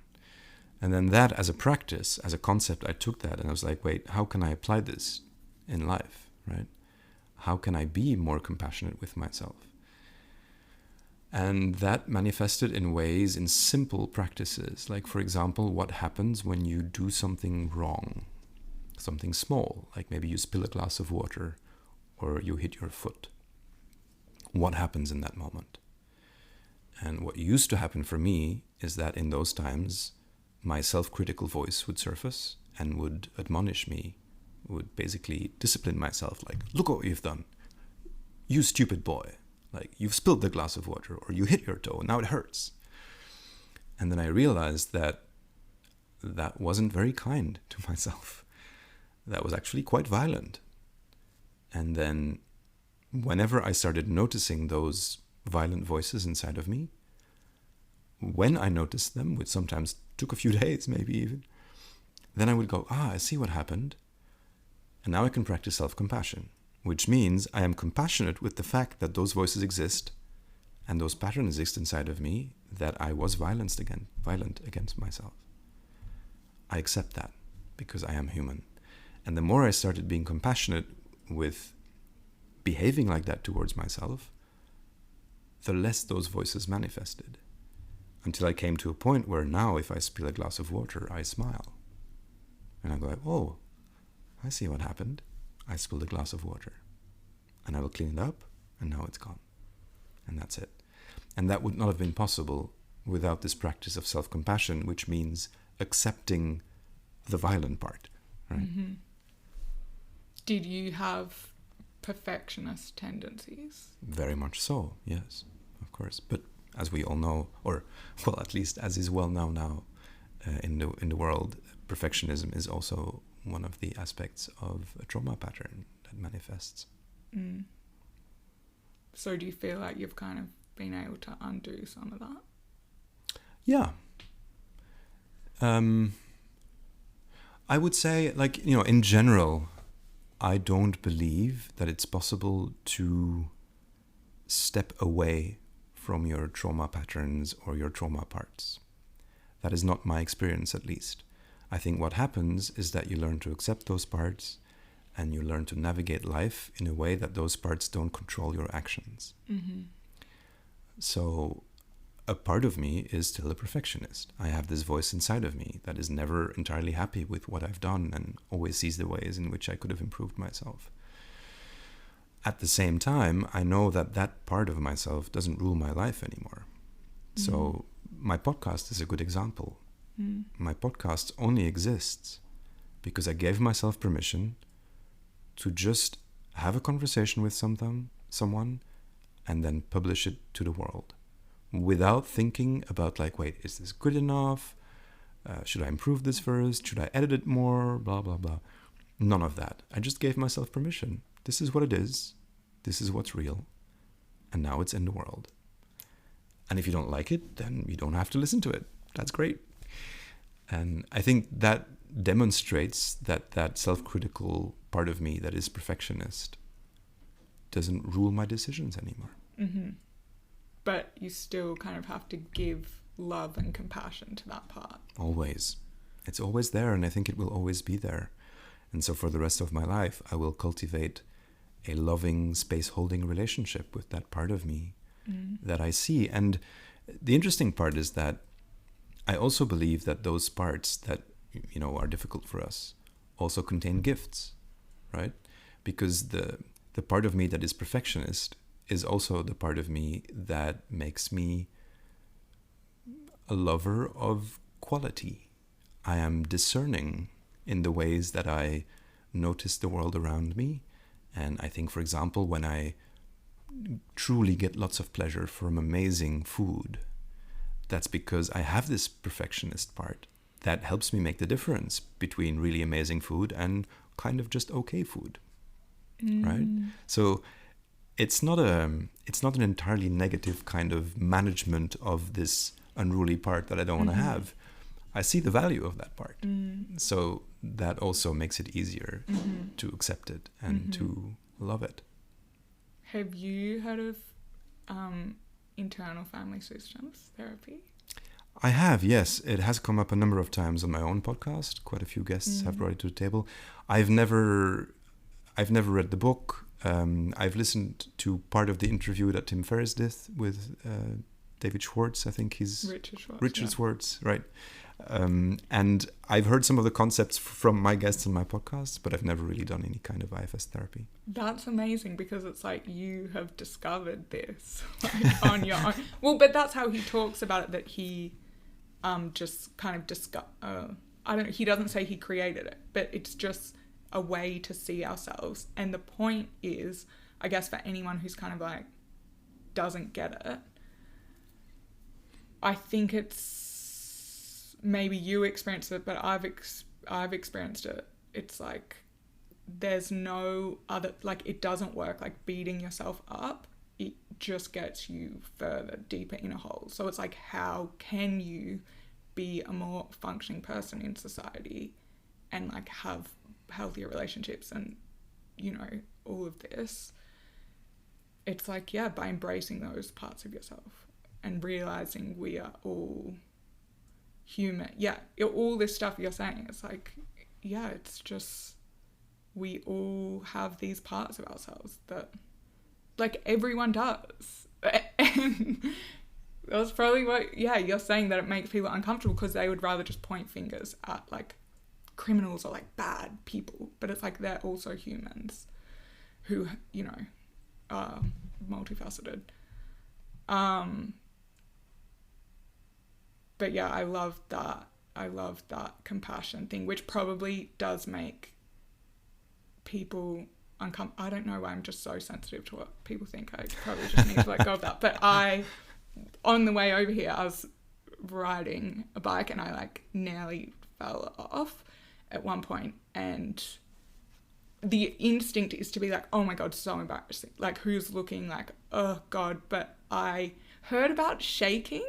And then that as a practice, as a concept, I took that and I was like, wait, how can I apply this in life, right? How can I be more compassionate with myself? And that manifested in ways, in simple practices. Like, for example, what happens when you do something wrong? Something small, like maybe you spill a glass of water or you hit your foot. What happens in that moment? And what used to happen for me is that in those times, my self-critical voice would surface and would admonish me, would basically discipline myself, like, look what you've done. You stupid boy. Like, you've spilled the glass of water, or you hit your toe, now it hurts. And then I realized that that wasn't very kind to myself. That was actually quite violent. And then whenever I started noticing those violent voices inside of me, when I noticed them, which sometimes took a few days, maybe even, then I would go, I see what happened. And now I can practice self-compassion, which means I am compassionate with the fact that those voices exist and those patterns exist inside of me, that I was violent against myself. I accept that because I am human. And the more I started being compassionate with behaving like that towards myself, the less those voices manifested. Until I came to a point where now if I spill a glass of water, I smile. And I go like, oh, I see what happened. I spilled a glass of water. And I will clean it up, and now it's gone. And that's it. And that would not have been possible without this practice of self-compassion, which means accepting the violent part, right? Mm-hmm. Did you have perfectionist tendencies? Very much so, yes, of course. But as we all know, or well, at least as is well known now in the world, perfectionism is also one of the aspects of a trauma pattern that manifests. Mm. So do you feel like you've kind of been able to undo some of that? Yeah. I would say, like, in general, I don't believe that it's possible to step away from your trauma patterns or your trauma parts. That is not my experience, at least. I think what happens is that you learn to accept those parts and you learn to navigate life in a way that those parts don't control your actions. Mm-hmm. So a part of me is still a perfectionist. I have this voice inside of me that is never entirely happy with what I've done and always sees the ways in which I could have improved myself. At the same time, I know that that part of myself doesn't rule my life anymore. Mm. So my podcast is a good example. Mm. My podcast only exists because I gave myself permission to just have a conversation with someone and then publish it to the world without thinking about, like, wait, is this good enough? Should I improve this first? Should I edit it more? Blah, blah, blah. None of that. I just gave myself permission. This is what it is. This is what's real. And now it's in the world. And if you don't like it, then you don't have to listen to it. That's great. And I think that demonstrates that that self-critical part of me that is perfectionist doesn't rule my decisions anymore. Mm-hmm. But you still kind of have to give love and compassion to that part. Always. It's always there, and I think it will always be there. And so for the rest of my life, I will cultivate a loving, space-holding relationship with that part of me that I see. And the interesting part is that I also believe that those parts that, are difficult for us also contain gifts, right? Because the the part of me that is perfectionist is also the part of me that makes me a lover of quality. I am discerning in the ways that I notice the world around me. And I think, for example, when I truly get lots of pleasure from amazing food, that's because I have this perfectionist part that helps me make the difference between really amazing food and kind of just okay food, right? So it's not an entirely negative kind of management of this unruly part that I don't want to have. I see the value of that part. So that also makes it easier to accept it and to love it. Have you heard of internal family systems therapy? I have, yes. It has come up a number of times on my own podcast. Quite a few guests have brought it to the table. I've never read the book. I've listened to part of the interview that Tim Ferriss did with David Schwartz. I think he's Richard Schwartz, right? And I've heard some of the concepts from my guests on my podcast, but I've never really done any kind of IFS therapy. That's amazing, because it's like you have discovered this like, on your own. Well, but that's how he talks about it, that he just kind of he doesn't say he created it, but it's just a way to see ourselves. And the point is, I guess, for anyone who's kind of like doesn't get it, I think it's maybe you experienced it, but I've experienced it. It's like there's no other, like it doesn't work. Like beating yourself up, it just gets you further deeper in a hole. So it's like, how can you be a more functioning person in society and like have healthier relationships and, you know, all of this? It's like, yeah, by embracing those parts of yourself and realizing we are all human. Yeah, all this stuff you're saying, it's like, yeah, it's just, we all have these parts of ourselves that, like, everyone does. And that's probably what, yeah, you're saying, that it makes people uncomfortable because they would rather just point fingers at, like, criminals or, like, bad people. But it's like they're also humans who, you know, are multifaceted. But yeah, I love that compassion thing, which probably does make people uncomfortable. I don't know why I'm just so sensitive to what people think. I probably just need to let go of that. But on the way over here, I was riding a bike and I like nearly fell off at one point, and the instinct is to be like, oh my God, so embarrassing. Like, who's looking? Like, oh God. But I heard about shaking.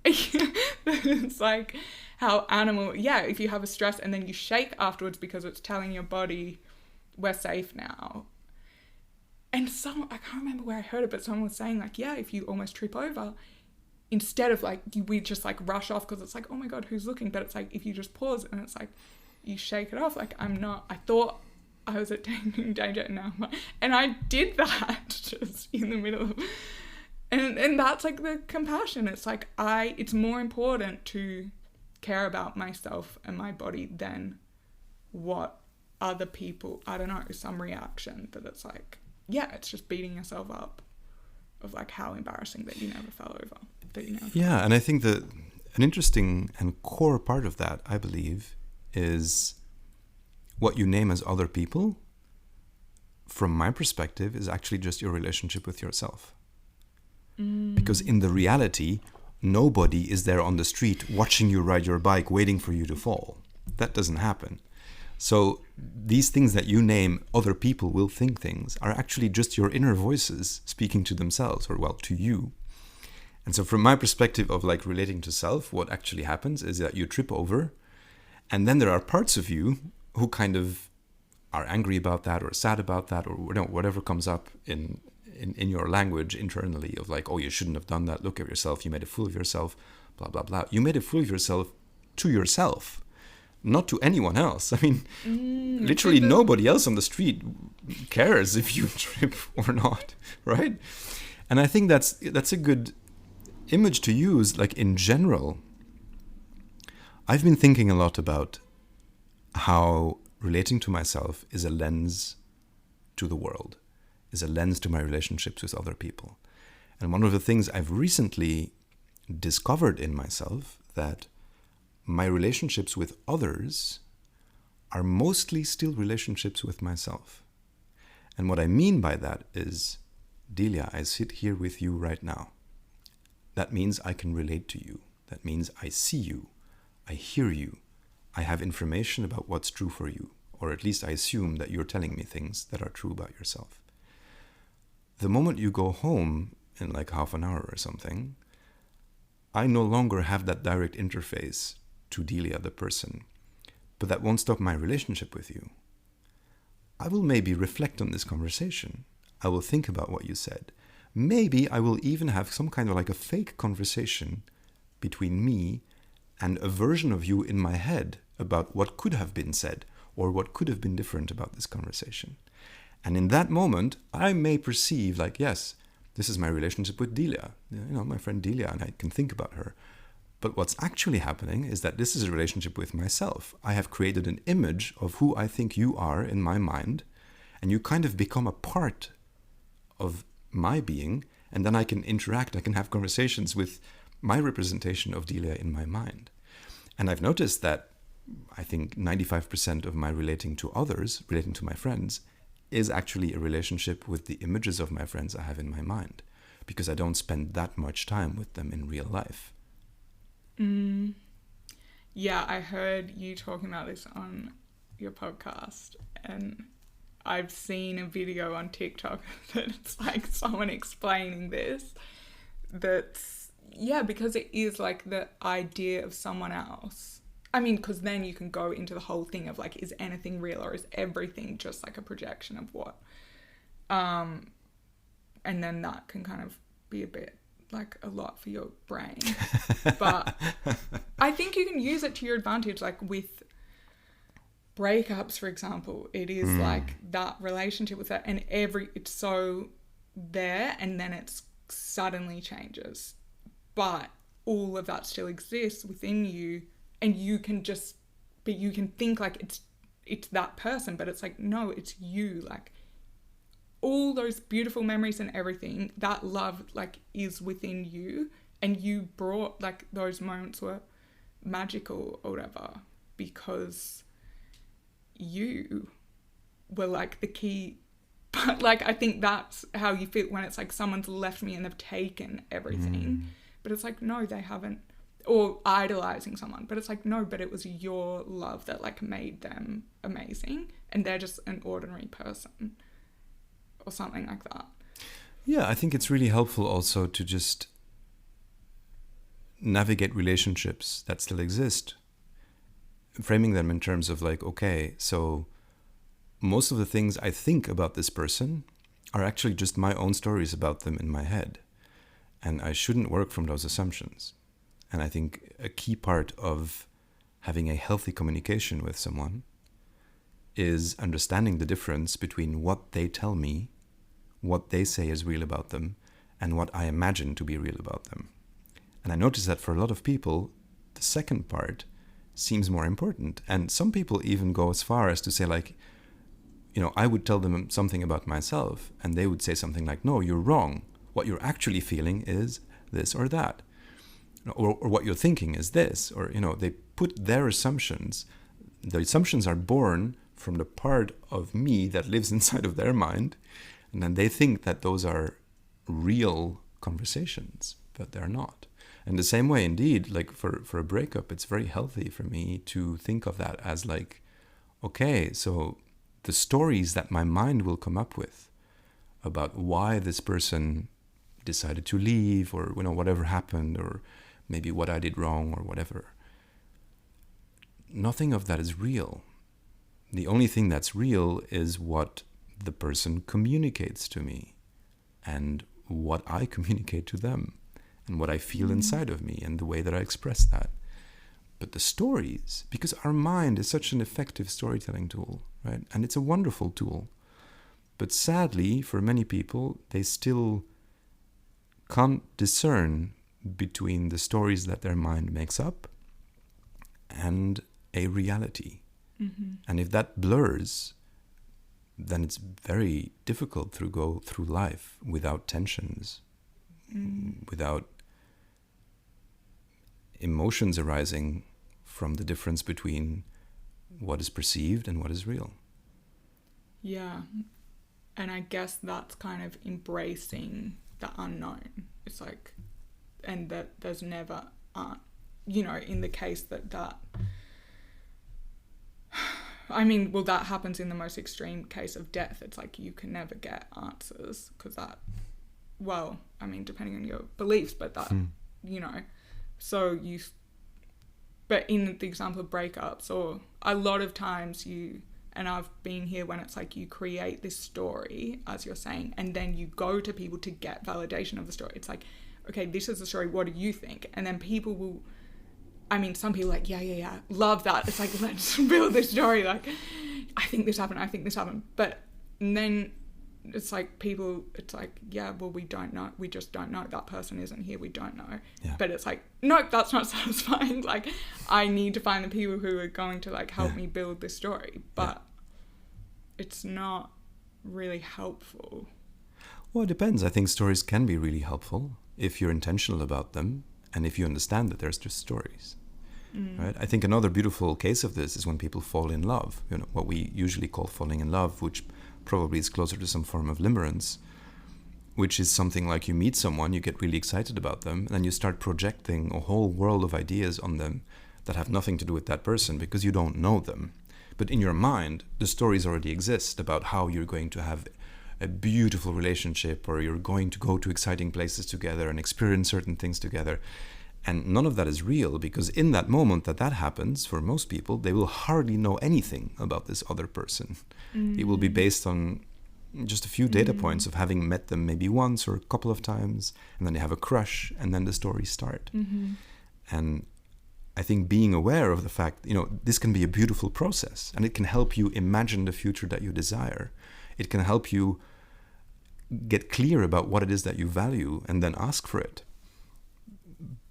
It's like how if you have a stress and then you shake afterwards because it's telling your body we're safe now. And I can't remember where I heard it, but someone was saying like, yeah, if you almost trip over, instead of like, we just like rush off because it's like, oh my God, who's looking? But it's like, if you just pause and it's like, you shake it off. Like, I thought I was at danger now. And I did that just in the middle of, and that's like the compassion. It's like, it's more important to care about myself and my body than what other people, I don't know, some reaction that it's like, yeah, it's just beating yourself up of like how embarrassing that you never fell over. Yeah, and I think that an interesting and core part of that, I believe, is what you name as other people, from my perspective, is actually just your relationship with yourself. Because in the reality, nobody is there on the street watching you ride your bike, waiting for you to fall. That doesn't happen. So these things that you name, other people will think things, are actually just your inner voices speaking to themselves, or well, to you. And so from my perspective of like relating to self, what actually happens is that you trip over, and then there are parts of you who kind of are angry about that, or sad about that, or whatever comes up in your language internally of like, oh, you shouldn't have done that. Look at yourself. You made a fool of yourself, blah, blah, blah. You made a fool of yourself to yourself, not to anyone else. I mean, literally nobody else on the street cares if you trip or not, right? And I think that's a good image to use, like in general. I've been thinking a lot about how relating to myself is a lens to the world. is a lens to my relationships with other people. And one of the things I've recently discovered in myself, that my relationships with others are mostly still relationships with myself. And what I mean by that is, Delia, I sit here with you right now. That means I can relate to you. That means I see you. I hear you. I have information about what's true for you. Or at least I assume that you're telling me things that are true about yourself. The moment you go home in like half an hour or something, I no longer have that direct interface to Delia, the person. But that won't stop my relationship with you. I will maybe reflect on this conversation. I will think about what you said. Maybe I will even have some kind of like a fake conversation between me and a version of you in my head about what could have been said or what could have been different about this conversation. And in that moment, I may perceive like, yes, this is my relationship with Delia, my friend Delia, and I can think about her. But what's actually happening is that this is a relationship with myself. I have created an image of who I think you are in my mind, and you kind of become a part of my being, and then I can interact, I can have conversations with my representation of Delia in my mind. And I've noticed that I think 95% of my relating to others, relating to my friends, is actually a relationship with the images of my friends I have in my mind, because I don't spend that much time with them in real life. Yeah, I heard you talking about this on your podcast, and I've seen a video on TikTok that it's like someone explaining this. That's, yeah, because it is like the idea of someone else. I mean, because then you can go into the whole thing of like, is anything real or is everything just like a projection of what? And then that can kind of be a bit like a lot for your brain. But I think you can use it to your advantage, like with breakups, for example. It is like that relationship with that, and it's so there, and then it suddenly changes. But all of that still exists within you, and you can think like it's that person, but it's like, no, it's you. Like all those beautiful memories and everything, that love like is within you, and you brought like those moments were magical or whatever because you were like the key. But like I think that's how you feel when it's like someone's left me and they've taken everything. But it's like, no, they haven't. Or idolizing someone, but it's like, no, but it was your love that like made them amazing, and they're just an ordinary person or something like that. Yeah, I think it's really helpful also to just navigate relationships that still exist, framing them in terms of like, okay, so most of the things I think about this person are actually just my own stories about them in my head, and I shouldn't work from those assumptions. And I think a key part of having a healthy communication with someone is understanding the difference between what they tell me, what they say is real about them, and what I imagine to be real about them. And I notice that for a lot of people, the second part seems more important. And some people even go as far as to say like, I would tell them something about myself, and they would say something like, no, you're wrong. What you're actually feeling is this or that. Or what you're thinking is this, or, they put their assumptions. The assumptions are born from the part of me that lives inside of their mind. And then they think that those are real conversations, but they're not. And the same way, indeed, like for a breakup, it's very healthy for me to think of that as like, okay, so the stories that my mind will come up with about why this person decided to leave, or, whatever happened, or maybe what I did wrong or whatever. Nothing of that is real. The only thing that's real is what the person communicates to me, and what I communicate to them, and what I feel inside of me, and the way that I express that. But the stories, because our mind is such an effective storytelling tool, right? And it's a wonderful tool. But sadly, for many people, they still can't discern between the stories that their mind makes up and a reality. And if that blurs, then it's very difficult to go through life without tensions, without emotions arising from the difference between what is perceived and what is real. Yeah. And I guess that's kind of embracing the unknown. It's like, and that there's never, in the case that I mean, well, that happens in the most extreme case of death. It's like you can never get answers because that, well, I mean, depending on your beliefs, but that, so but in the example of breakups, or a lot of times and I've been here when it's like you create this story, as you're saying, and then you go to people to get validation of the story. It's like, okay, this is the story, what do you think? And then people will, I mean, some people are like, yeah, love that. It's like, let's build this story. Like, I think this happened. But then it's like it's like, yeah, well, we don't know. We just don't know. That person isn't here. We don't know. Yeah. But it's like, nope, that's not satisfying. Like, I need to find the people who are going to like help me build this story. But it's not really helpful. Well, it depends. I think stories can be really helpful if you're intentional about them and if you understand that there's just stories. Right? I think another beautiful case of this is when people fall in love, what we usually call falling in love, which probably is closer to some form of limerence, which is something like you meet someone, you get really excited about them, and then you start projecting a whole world of ideas on them that have nothing to do with that person because you don't know them. But in your mind, the stories already exist about how you're going to have a beautiful relationship, or you're going to go to exciting places together and experience certain things together. And none of that is real, because in that moment that happens, for most people, they will hardly know anything about this other person. It will be based on just a few data points of having met them maybe once or a couple of times, and then they have a crush, and then the stories start. And I think being aware of the fact, this can be a beautiful process, and it can help you imagine the future that you desire. It can help you get clear about what it is that you value and then ask for it.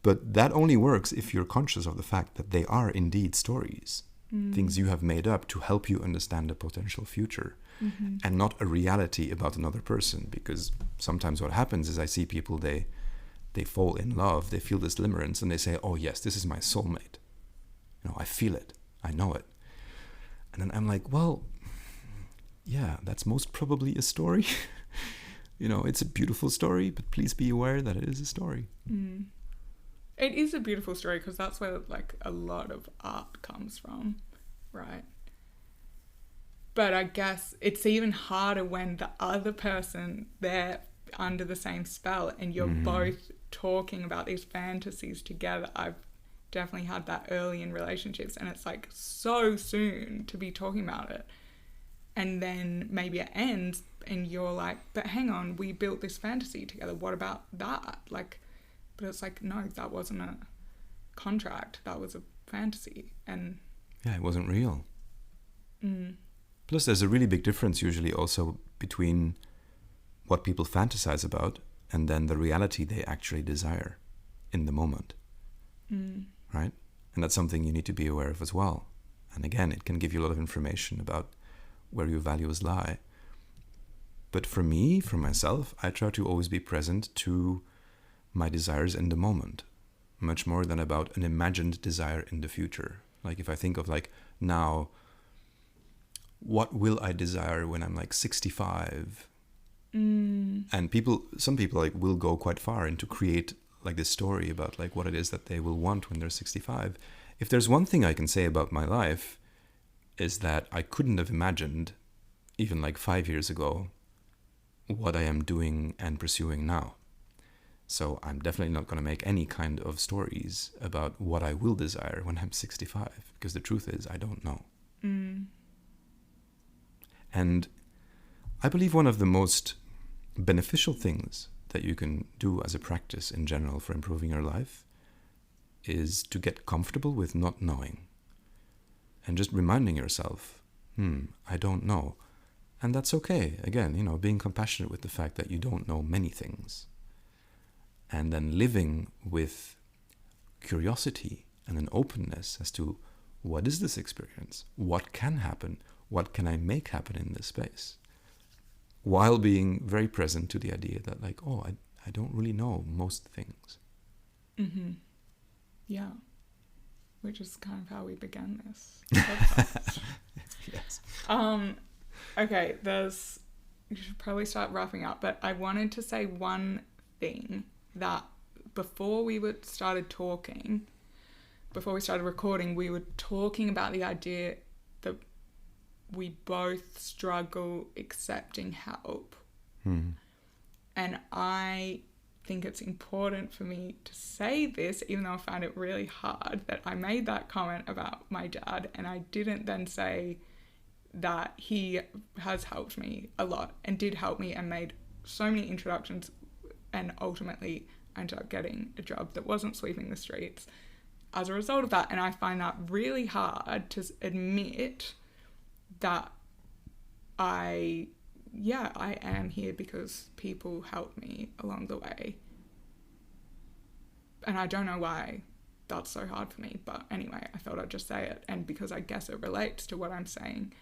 But that only works if you're conscious of the fact that they are indeed stories, things you have made up to help you understand a potential future, and not a reality about another person. Because sometimes what happens is I see people, they fall in love, they feel this limerence, and they say, oh yes, this is my soulmate. I feel it, I know it. And then I'm like, well, yeah, that's most probably a story. It's a beautiful story, but please be aware that it is a story. It is a beautiful story because that's where like a lot of art comes from, right? But I guess it's even harder when the other person, they're under the same spell and you're both talking about these fantasies together. I've definitely had that early in relationships, and it's like so soon to be talking about it. And then maybe it ends and you're like, but hang on, we built this fantasy together. What about that? Like, but it's like, no, that wasn't a contract. That was a fantasy. And yeah, it wasn't real. Plus, there's a really big difference usually also between what people fantasize about and then the reality they actually desire in the moment. Right? And that's something you need to be aware of as well. And again, it can give you a lot of information about where your values lie. But for me, for myself, I try to always be present to my desires in the moment, much more than about an imagined desire in the future. Like if I think of like now, what will I desire when I'm like 65? And some people like will go quite far into create like this story about like what it is that they will want when they're 65. If there's one thing I can say about my life, is that I couldn't have imagined even like 5 years ago what I am doing and pursuing now. So I'm definitely not going to make any kind of stories about what I will desire when I'm 65, because the truth is I don't know. And I believe one of the most beneficial things that you can do as a practice in general for improving your life is to get comfortable with not knowing. And just reminding yourself, I don't know. And that's okay. Again, being compassionate with the fact that you don't know many things. And then living with curiosity and an openness as to what is this experience? What can happen? what can I make happen in this space? While being very present to the idea that like, oh, I don't really know most things. Mm-hmm. Yeah. Which is kind of how we began this podcast. Yes. Okay, you should probably start wrapping up, but I wanted to say one thing that before we started recording, we were talking about the idea that we both struggle accepting help. And I think it's important for me to say this, even though I found it really hard, that I made that comment about my dad, and I didn't then say that he has helped me a lot and did help me and made so many introductions, and ultimately I ended up getting a job that wasn't sweeping the streets as a result of that. And I find that really hard to admit that I am here because people helped me along the way. And I don't know why that's so hard for me, but anyway, I thought I'd just say it. And because I guess it relates to what I'm saying,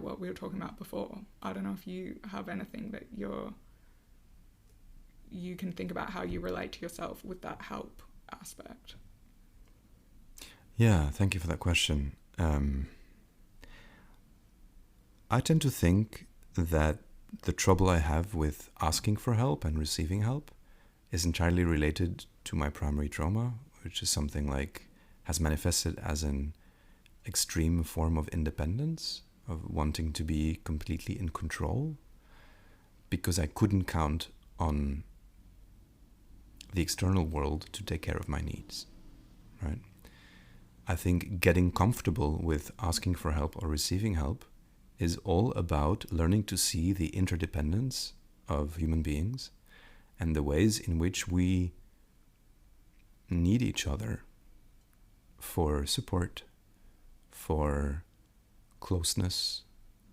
what we were talking about before. I don't know if you have anything that you can think about how you relate to yourself with that help aspect. Yeah, thank you for that question. I tend to think that the trouble I have with asking for help and receiving help is entirely related to my primary trauma, which is something like has manifested as an extreme form of independence, of wanting to be completely in control, because I couldn't count on the external world to take care of my needs, right? I think getting comfortable with asking for help or receiving help is all about learning to see the interdependence of human beings and the ways in which we need each other for support, for closeness,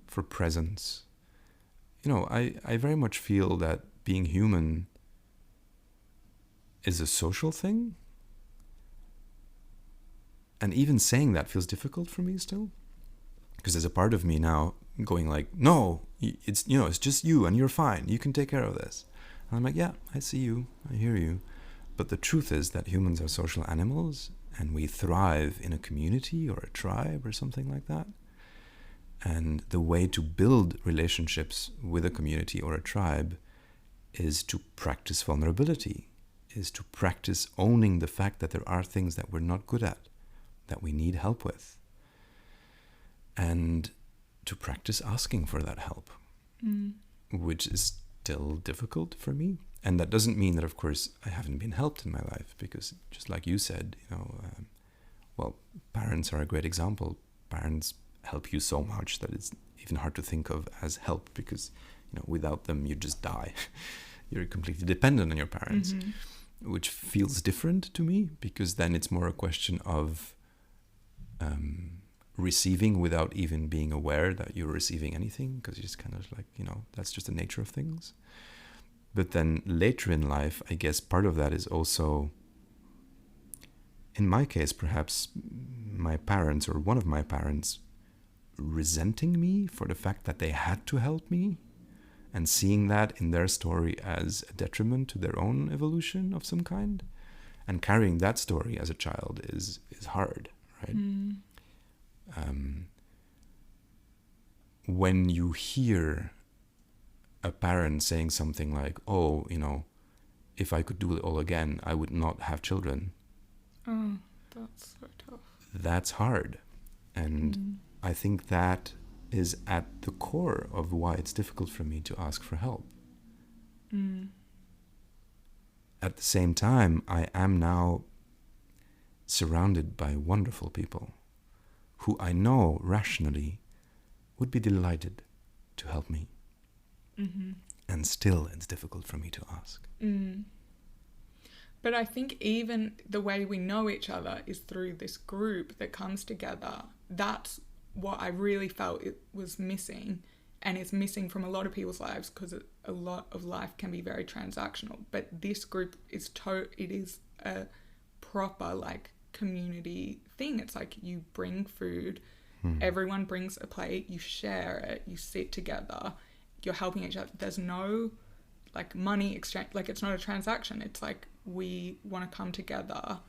for presence. I very much feel that being human is a social thing. And even saying that feels difficult for me still. Because there's a part of me now going like, no, it's just you and you're fine. You can take care of this. And I'm like, yeah, I see you. I hear you. But the truth is that humans are social animals and we thrive in a community or a tribe or something like that. And the way to build relationships with a community or a tribe is to practice vulnerability, is to practice owning the fact that there are things that we're not good at, that we need help with, and to practice asking for that help, which is still difficult for me. And that doesn't mean that, of course, I haven't been helped in my life, because just like you said, parents are a great example. Parents help you so much that it's even hard to think of as help, because without them you just die. You're completely dependent on your parents, which feels different to me, because then it's more a question of receiving without even being aware that you're receiving anything, because you're just kind of like, that's just the nature of things. But then later in life, I guess part of that is also, in my case, perhaps my parents or one of my parents resenting me for the fact that they had to help me, and seeing that in their story as a detriment to their own evolution of some kind, and carrying that story as a child is hard, right? When you hear a parent saying something like, oh, if I could do it all again, I would not have children. Oh, that's so tough. That's hard. And I think that is at the core of why it's difficult for me to ask for help. At the same time, I am now surrounded by wonderful people who I know rationally would be delighted to help me. And still it's difficult for me to ask. But I think even the way we know each other is through this group that comes together. That's what I really felt it was missing, and it's missing from a lot of people's lives, because a lot of life can be very transactional. But this group is it is a proper community thing. It's like you bring food, everyone brings a plate, you share it, you sit together, you're helping each other. There's no like money exchange, like it's not a transaction. It's like we want to come together,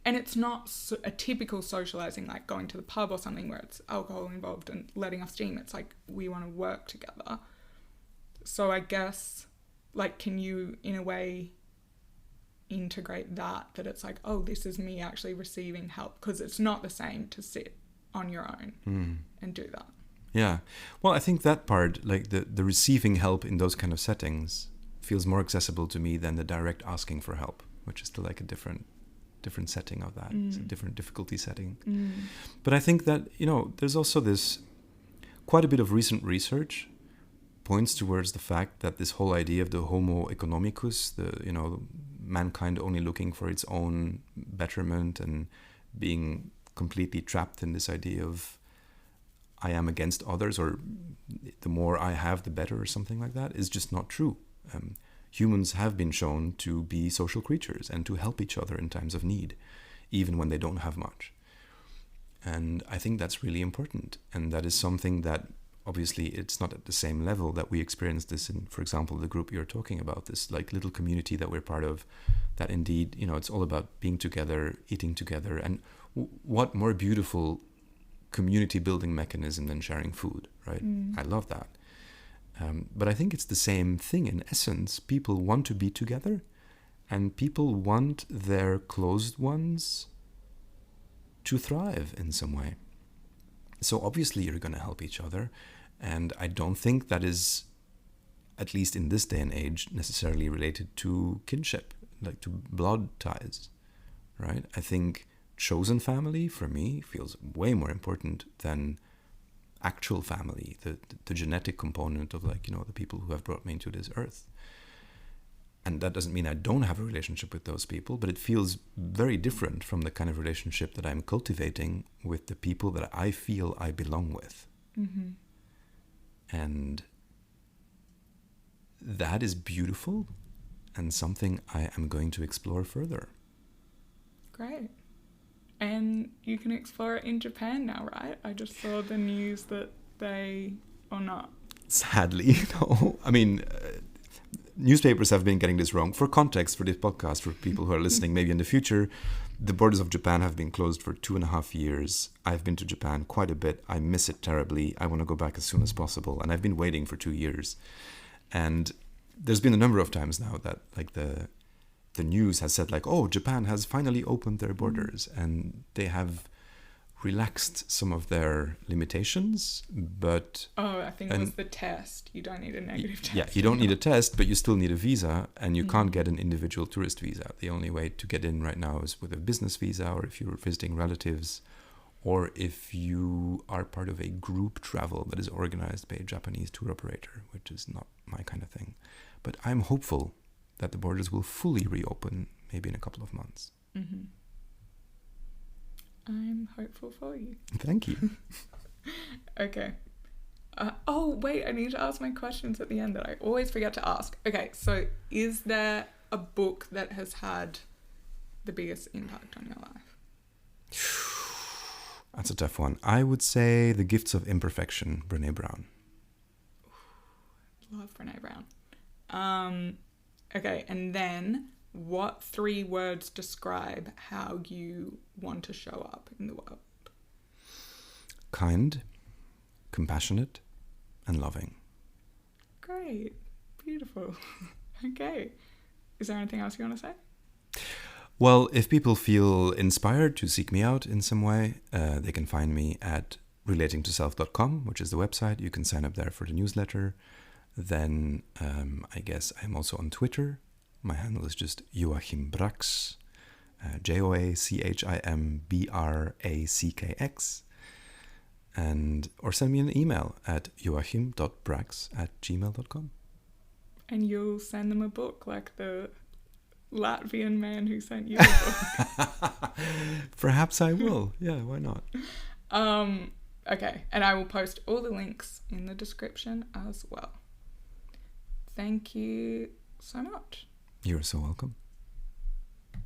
and it's not a typical socializing like going to the pub or something where it's alcohol involved and letting off steam. It's like we want to work together. So I guess like, can you in a way integrate that it's like, oh, this is me actually receiving help, because it's not the same to sit on your own and do that. Yeah. Well, I think that part, like the receiving help in those kind of settings, feels more accessible to me than the direct asking for help, which is still like a different setting of that. It's a different difficulty setting. But I think that, you know, there's also this quite a bit of recent research points towards the fact that this whole idea of the homo economicus, the, you know, mankind only looking for its own betterment and being completely trapped in this idea of I am against others, or the more I have, the better, or something like that, is just not true. Humans have been shown to be social creatures and to help each other in times of need, even when they don't have much. And I think that's really important. And that is something that obviously it's not at the same level that we experience this in, for example, the group you're talking about, this like little community that we're part of, that indeed, you know, it's all about being together, eating together. And what more beautiful community building mechanism than sharing food, right? I love that. But I think it's the same thing in essence. People want to be together, and people want their closed ones to thrive in some way. So obviously you're going to help each other. And I don't think that is, at least in this day and age, necessarily related to kinship, like to blood ties, right? I think chosen family, for me, feels way more important than actual family, the genetic component of, like, you know, the people who have brought me into this earth. And that doesn't mean I don't have a relationship with those people, but it feels very different from the kind of relationship that I'm cultivating with the people that I feel I belong with. And that is beautiful and something I am going to explore further. Great. And you can explore it in Japan now, right? I just saw the news that they, or not. Sadly, no. I mean, newspapers have been getting this wrong. For context, for this podcast, for people who are listening maybe in the future, the borders of Japan have been closed for 2.5 years. I've been to Japan quite a bit. I miss it terribly. I want to go back as soon as possible. And I've been waiting for 2 years. And there's been a number of times now that, like, the news has said, like, oh, Japan has finally opened their borders, and they have relaxed some of their limitations, but... Oh, I think it was the test. You don't need a negative test. Yeah, you don't need a test, but you still need a visa, and you can't get an individual tourist visa. The only way to get in right now is with a business visa, or if you're visiting relatives, or if you are part of a group travel that is organized by a Japanese tour operator, which is not my kind of thing. But I'm hopeful that the borders will fully reopen maybe in a couple of months. I'm hopeful for you. Thank you. Okay. Oh, wait, I need to ask my questions at the end that I always forget to ask. Okay, so is there a book that has had the biggest impact on your life? That's a tough one. I would say The Gifts of Imperfection, Brené Brown. Love Brené Brown. Okay, and then what 3 words describe how you want to show up in the world? Kind, compassionate, and loving. Great. Beautiful. Okay. Is there anything else you want to say? Well, if people feel inspired to seek me out in some way, they can find me at relatingtoself.com, which is the website. You can sign up there for the newsletter. Then I guess I'm also on Twitter. My handle is just Joachim Brackx, JoachimBrackx. Or send me an email at joachim.brackx@gmail.com. And you'll send them a book like the Latvian man who sent you a book. Perhaps I will. Yeah, why not? Okay, and I will post all the links in the description as well. Thank you so much. You're so welcome.